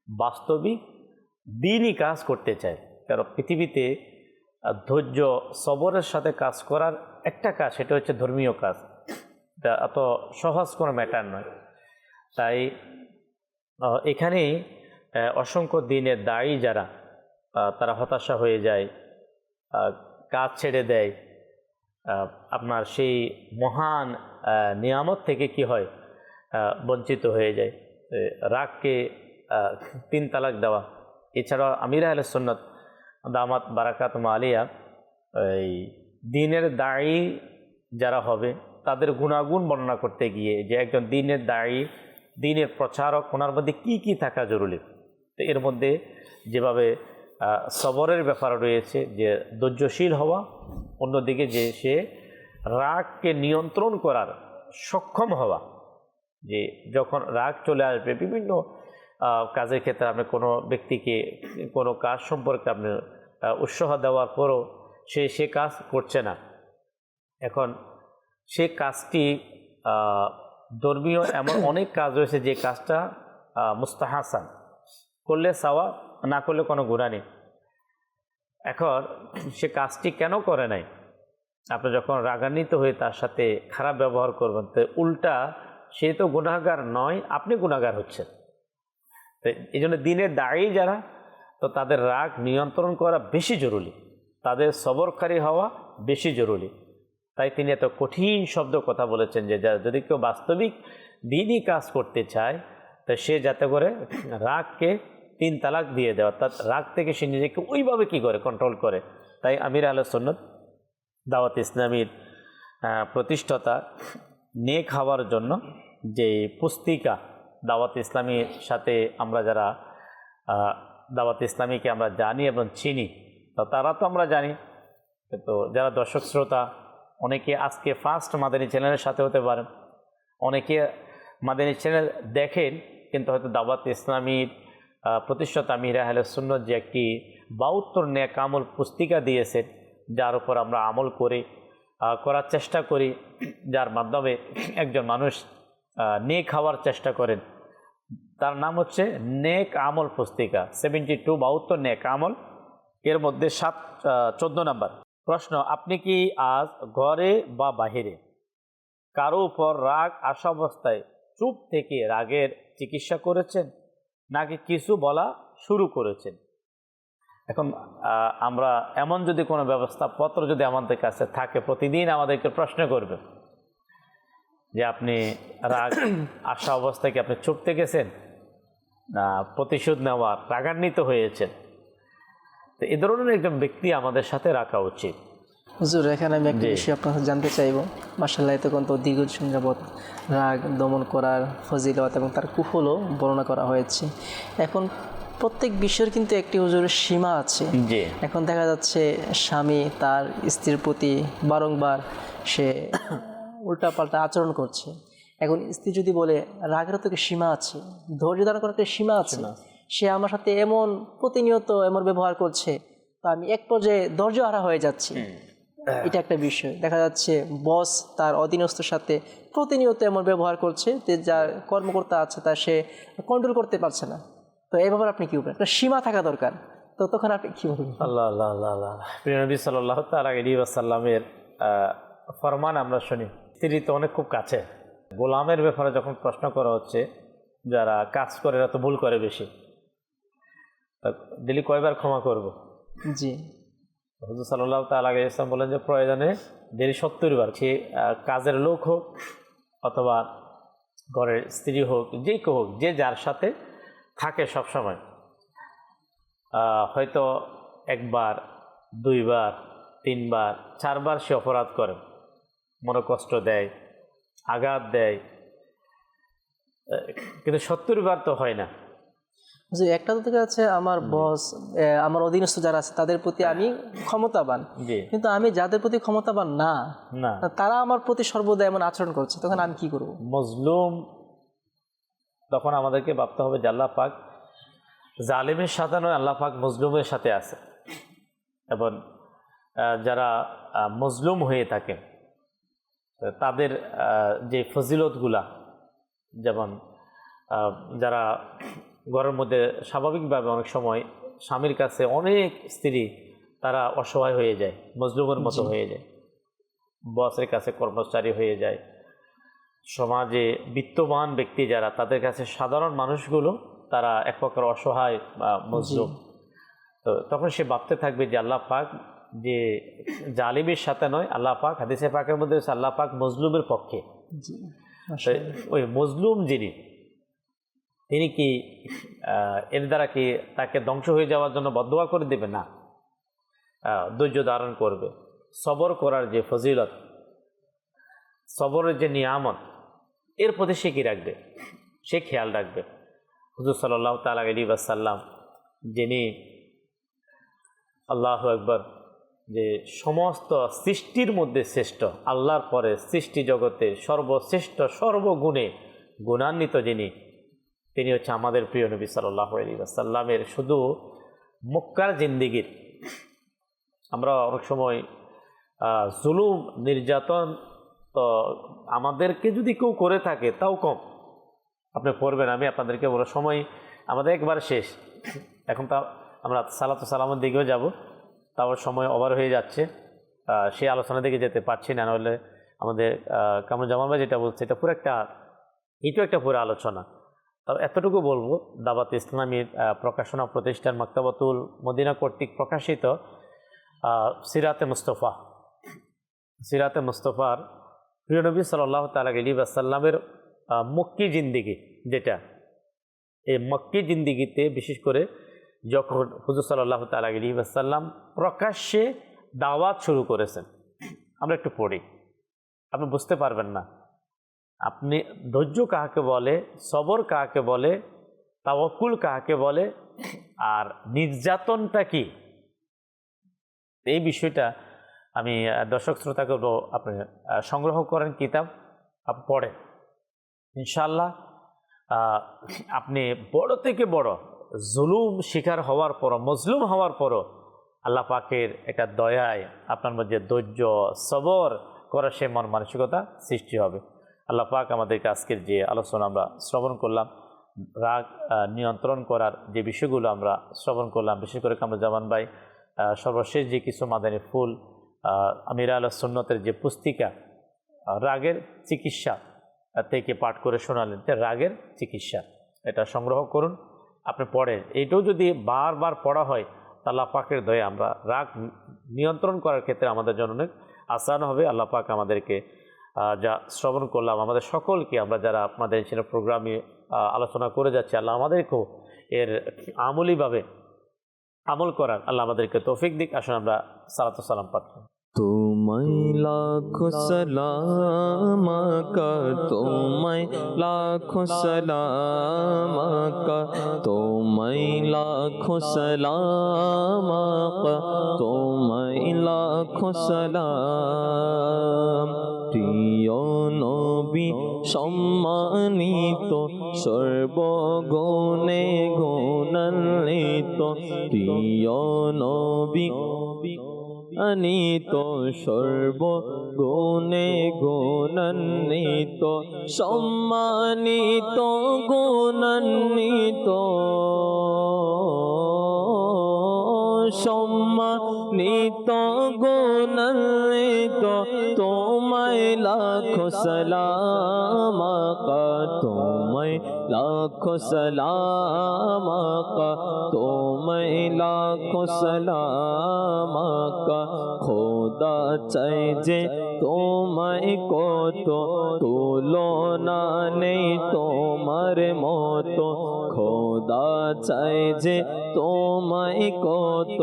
বাস্তবিক দ্বীনি কাজ করতে চায়, কারণ পৃথিবীতে ধৈর্য সবরের সাথে কাজ করার একটা কাজ, সেটা হচ্ছে ধর্মীয় কাজ। এটা এত সহজ কোনো ম্যাটার নয়। তাই এখানেই অসংখ্য দ্বীনের দায়ী যারা, তারা হতাশা হয়ে যায়, কাজ ছেড়ে দেয়, আপনার সেই মহান নিয়ামত থেকে কি হয়, বঞ্চিত হয়ে যায়। রাগকে 3 তালাক দেওয়া। এছাড়াও আমির আহলে সুন্নাত দামাত বারাকাতুহু আলিয়া এই দ্বীনের দায়ী যারা হবে, তাদের গুণাগুণ বর্ণনা করতে গিয়ে যে একজন দ্বীনের দায়ী, দ্বীনের প্রচারক, ওনার মধ্যে কি কি থাকা জরুরি। তো এর মধ্যে যেভাবে সবরের ব্যাপার রয়েছে, যে ধৈর্যশীল হওয়া, অন্যদিকে যে সে রাগকে নিয়ন্ত্রণ করার সক্ষম হওয়া, যে যখন রাগ চলে আসবে বিভিন্ন কাজের ক্ষেত্রে আপনি কোনো ব্যক্তিকে কোনো কাজ সম্পর্কে আপনি উৎসাহ দেওয়ার পরও সে কাজ করছে না, এখন সে কাজটি ধর্মীয় এমন অনেক কাজ রয়েছে যে কাজটা মুস্তাহাসান, করলে সাওয়া, না করলে কোনো গুনাহ নেই। এখন সে কাজটি কেন করে নাই, আপনি যখন রাগান্বিত হয়ে তার সাথে খারাপ ব্যবহার করবেন, তো উল্টা সে তো গুনাহগার নয়, আপনি গুনাহগার হচ্ছেন। তো এই জন্য দিনের দায়ী যারা, তো তাদের রাগ নিয়ন্ত্রণ করা বেশি জরুরি, তাদের সবরকারী হওয়া বেশি জরুরি। তাই তিনি এত কঠিন শব্দ কথা বলেছেন যে যদি কেউ বাস্তবিক দিনই কাজ করতে চায়, তো সে যাতে করে রাগকে 3 তালাক দিয়ে দেয়, অর্থাৎ রাগ থেকে সে নিজেকে ওইভাবে কী করে কন্ট্রোল করে। তাই আমির আহলে সুন্নাত দাওয়াত ইসলামীর প্রতিষ্ঠাতা নেক হওয়ার জন্য যে পুস্তিকা দাওয়াত ইসলামীর সাথে আমরা যারা দাওয়াত ইসলামীকে আমরা জানি এবং চিনি, তো তারা তো আমরা জানি, তো যারা দর্শক শ্রোতা অনেকে আজকে ফার্স্ট মাদানী চ্যানেলের সাথে হতে পারেন, অনেকে মাদানী চ্যানেল দেখেন কিন্তু হয়তো দাওয়াত ইসলামীর প্রতিষ্ঠাতা আমির আহলে সুন্নাত যে একটি 72 নেক আমল পুস্তিকা দিয়েছেন, যার উপর আমরা আমল করার চেষ্টা করি, যার মাধ্যমে একজন মানুষ নেক হওয়ার চেষ্টা করেন। তার নাম হচ্ছে নেক আমল পুস্তিকা 72 নেক আমল, এর মধ্যে 14 নম্বর প্রশ্ন, আপনি কি আজ ঘরে বা বাহিরে কারো উপর রাগ আসা অবস্থায় চুপ থেকে রাগের চিকিৎসা করেছেন, নাকি কিছু বলা শুরু করেছেন? এখন আমরা এমন যদি কোনো ব্যবস্থাপত্র যদি আমাদের কাছে থাকে, প্রতিদিন আমাদেরকে প্রশ্ন করবে যে আপনি রাগ আসা অবস্থায় কি আপনি চুপ থেকেছেন, না প্রতিশোধ নেওয়ার রাগান্বিত হয়েছেন? তো এই ধরনের একজন ব্যক্তি আমাদের সাথে রাখা উচিত। হুজুর, এখানে আমি একটা বিষয় আপনার কাছে জানতে চাইব। মাশাআল্লাহ, এতক্ষণ তো দীর্ঘদিন যাবৎ রাগ দমন করার ফজিলত এবং তার কুফলও বর্ণনা করা হয়েছে। এখন প্রত্যেক বিষয়ের কিন্তু একটি হুজুরের সীমা আছে। এখন দেখা যাচ্ছে স্বামী তার স্ত্রীর প্রতি বারংবার সে উল্টাপাল্টা আচরণ করছে। এখন স্ত্রী যদি বলে রাগের তো সীমা আছে, ধৈর্য ধারণ করার একটা সীমা আছে, সে আমার সাথে এমন প্রতিনিয়ত এমন ব্যবহার করছে, তো আমি এক পর্যায়ে ধৈর্য হারা হয়ে যাচ্ছি। এটা একটা বিষয়। দেখা যাচ্ছে বস তার অধীনস্থর সাথে প্রতিনিয়ত এমন ব্যবহার করছে যে যার কর্মকর্তা আছে তা সে কন্ট্রোল করতে পারছে না। তো এই ব্যাপারে আপনি কি বলবেন? একটা সীমা থাকা দরকার, তো তখন আপনি কি বলবেন? আল্লাহ আল্লাহ আল্লাহ আল্লাহ, প্রিয় নবী সাল্লাল্লাহু তাআলা আলাইহি ওয়াসাল্লামের ফরমান আমরা শুনি, স্ত্রী তো অনেক খুব কাছে। গোলামের ব্যাপারে যখন প্রশ্ন করা হচ্ছে, যারা কাজ করে এরা তো ভুল করে বেশি, দিলি কয়বার ক্ষমা করব? জি, হুজুর সাল্লাল্লাহু তাআলা আলাইহি ওয়াসাল্লাম বলেন যে প্রয়োজনে দেরি 70 বার, সে কাজের লোক হোক অথবা ঘরের স্ত্রী হোক, যে কেউ হোক, যে যার সাথে থাকে সবসময়, হয়তো 1 বার 2 বার 3 বার 4 বার সে অপরাধ করে, মনে কষ্ট দেয়, আঘাত দেয়, কিন্তু 70 বার তো হয় না। যে একটা তো দেখা যাচ্ছে আমার বস, আমার অধীনস্থ যারা আছে তাদের প্রতি আমি ক্ষমতাবান, কিন্তু আমি যাদের প্রতি ক্ষমতাবান না তারা আমার প্রতি সর্বদা এমন আচরণ করছে, তখন আমি কি করব? মজলুম, তখন আমাদেরকে ভাবতে হবে যে আল্লাহ পাক জালিমের সাথে নয়, আল্লাহ পাক মজলুমের সাথে আছে। এবং যারা মজলুম হয়ে থাকে তাদের যে ফজিলতগুলা, যেমন যারা ঘরের মধ্যে স্বাভাবিকভাবে অনেক সময় স্বামীর কাছে অনেক স্ত্রী তারা অসহায় হয়ে যায়, মজলুমের মতো হয়ে যায়, বসের কাছে কর্মচারী হয়ে যায়, সমাজে বিত্তবান ব্যক্তি যারা তাদের কাছে সাধারণ মানুষগুলো তারা এক প্রকার অসহায় বা মজলুম। তো তখন সে ভাবতে থাকবে যে আল্লাহ পাক যে জালিমের সাথে নয়, আল্লাহ পাক হাদিসে পাকের মধ্যে আল্লাহ পাক মজলুমের পক্ষে। ওই মজলুম যিনি, তিনি কি এর দ্বারা কি তাকে ধ্বংস হয়ে যাওয়ার জন্য বদদুয়া করে দেবে? না, ধৈর্য ধারণ করবে। সবর করার যে ফজিলত, সবরের যে নিয়ামত, এর প্রতি সে কি রাখবে? সে খেয়াল রাখবে। হুজুর সাল্লাল্লাহু তাআলা আলাইহি ওয়াসাল্লাম, যিনি আল্লাহু আকবার, যে সমস্ত সৃষ্টির মধ্যে শ্রেষ্ঠ, আল্লাহর পরে সৃষ্টি জগতে সর্বশ্রেষ্ঠ, সর্বগুণে গুণান্বিত যিনি, তিনি হচ্ছে আমাদের প্রিয় নবী সাল্লাল্লাহু আলাইহি ওয়াসাল্লামের শুধু মক্কার জিন্দেগির। আমরা অনেক সময় জুলুম নির্যাতন তো আমাদেরকে যদি কেউ করে থাকে তাও কম, আপনি পড়বেন, আমি আপনাদেরকে বড় সময় আমাদের একবার শেষ, এখন তা আমরা সালাতু সালামের দিকেও যাব, তাও সময় ওভার হয়ে যাচ্ছে। সেই আলোচনা দিকে যেতে পারছি না, নাহলে আমাদের কামরুজ্জামান ভাই যেটা বলছে এটা পুরো একটা পুরো আলোচনা। তবে এতটুকু বলবো, দাওয়াত ইসলামীর প্রকাশনা প্রতিষ্ঠান মাকতাবাতুল মদিনা কর্তৃক প্রকাশিত সিরাতে মুস্তফার প্রিয় নবী সাল্লাল্লাহু তাআলা আলাইহি ওয়াসাল্লামের মক্কি জিন্দিগি, যেটা এই মক্কি জিন্দিগিতে বিশেষ করে যখন হুজুর সাল্লাল্লাহু তাআলা আলাইহি ওয়াসাল্লাম প্রকাশ্যে দাওয়াত শুরু করেছেন, আমরা একটু পড়ি, আপনি বুঝতে পারবেন না আপনি ধৈর্য কাকে বলে, সবর কাকে বলে, তাওয়াক্কুল কাকে বলে, আর নির্যাতনটা কি। এই বিষয়টা আমি দর্শক শ্রোতাকে আপনি সংগ্রহ করেন কিতাব, আপনি পড়েন, ইনশাআল্লাহ আপনি বড় থেকে বড় জুলুম শিকার হওয়ার পরও, মজলুম হওয়ার পরও আল্লাহ পাকের একটা দয়ায় আপনার মধ্যে ধৈর্য সবর করার সে মন মানসিকতা সৃষ্টি হবে। আল্লাহ পাক আমাদেরকে আজকের যে আলোচনা আমরা শ্রবণ করলাম, রাগ নিয়ন্ত্রণ করার যে বিষয়গুলো আমরা শ্রবণ করলাম, বিশেষ করে কামরুজ্জামান ভাই সর্বশেষ যে কিছু মাদানী ফুল আমির আল সুন্নতের যে পুস্তিকা রাগের চিকিৎসা থেকে পাঠ করে শোনালেন, রাগের চিকিৎসা, এটা সংগ্রহ করুন, আপনি পড়েন। এইটাও যদি বারবার পড়া হয় তা আল্লাহ পাকের দয়ে আমরা রাগ নিয়ন্ত্রণ করার ক্ষেত্রে আমাদের জন্য অনেক আসান হবে। আল্লাহ পাক আমাদেরকে যা শ্রবণ করলাম, আমাদের সকলকে, আমরা যারা আপনাদের ছিল প্রোগ্রামে আলোচনা করে যাচ্ছি, আল্লাহ আমাদেরকেও এর আমলিভাবে আমল করার আল্লাহ আমাদেরকে তৌফিক দিক। আসুন আমরা সালাতু সালাম পাঠ করি। তোমায় লাখো সালাম আকা, তোমায় লাখো সালাম আকা, তোমায় লাখো সালাম আকা, তোমায় লাখো সালাম। প্রিয় নবী সম্মানিত, সর্বগুণে গুণান্বিত, প্রিয় নবী অনিত, সর্বগুণে গুণান্বিত, সম্মানিত গুণান্বিত, সম্মানিত গুণান্বিত, তোমায় লাখো সালাম আকা, তোমায় লাখো সালাম আকা, তোমায় লাখো সালাম আকা। খোদা চাই যে তোমায় কত, তুলনা নেই তোমার মতো, খোদা চাই যে তোমায় কত,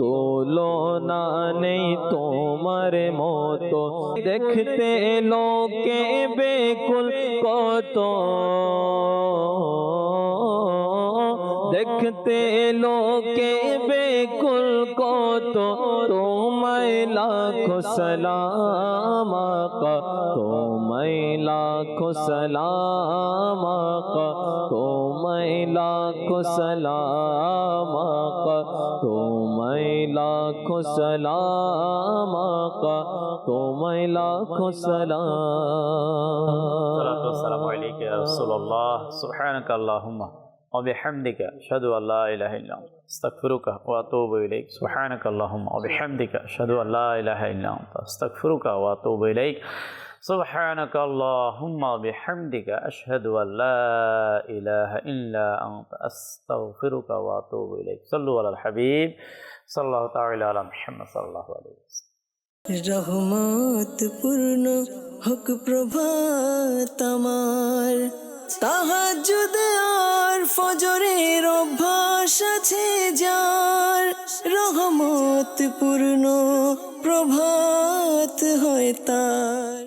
তুলনা নেই তোমার মতো। দেখতে লোকে বেকুল কত, দেখতে লোকে বেকুল কত, তোমায় লাখো সালাম আকা, তোমায় লাখো সালাম আকা, তোমায় লাখো সালাম আকা, তোমায় লাখো সালাম আকা, তোমায় লাখো সালাম। সালাতু ওয়াসসালামু আলাইকা ইয়া রাসূলুল্লাহ। সুবহানাকা আল্লাহুম্মা ওয়া বিহামদিকা আশহাদু আল্লা ইলাহা ইল্লা আনতা আস্তাগফিরুকা ওয়া আতুবু ইলাইক। সুবহানাকা আল্লাহুম্মা ওয়া বিহামদিকা আশহাদু আল্লা ইলাহা ইল্লা আনতা আস্তাগফিরুকা ওয়া আতুবু ইলাইক। সুবহানাকা আল্লাহুম্মা ওয়া বিহামদিকা আশহাদু আল্লা ইলাহা ইল্লা আনতা আস্তাগফিরুকা ওয়া আতুবু ইলাইক। সাল্লু আলাল হাবিব সাল্লাল্লাহু তাআলা আলা মুহাম্মদ সাল্লাল্লাহু আলাইহি ওয়াসাল্লাম। রহমত পূর্ণ হোক প্রভাত আমার, তাহাজ্জুদ আর ফজরের অভ্যাস আছে যার, রহমত পূর্ণ প্রভাত হয় তার।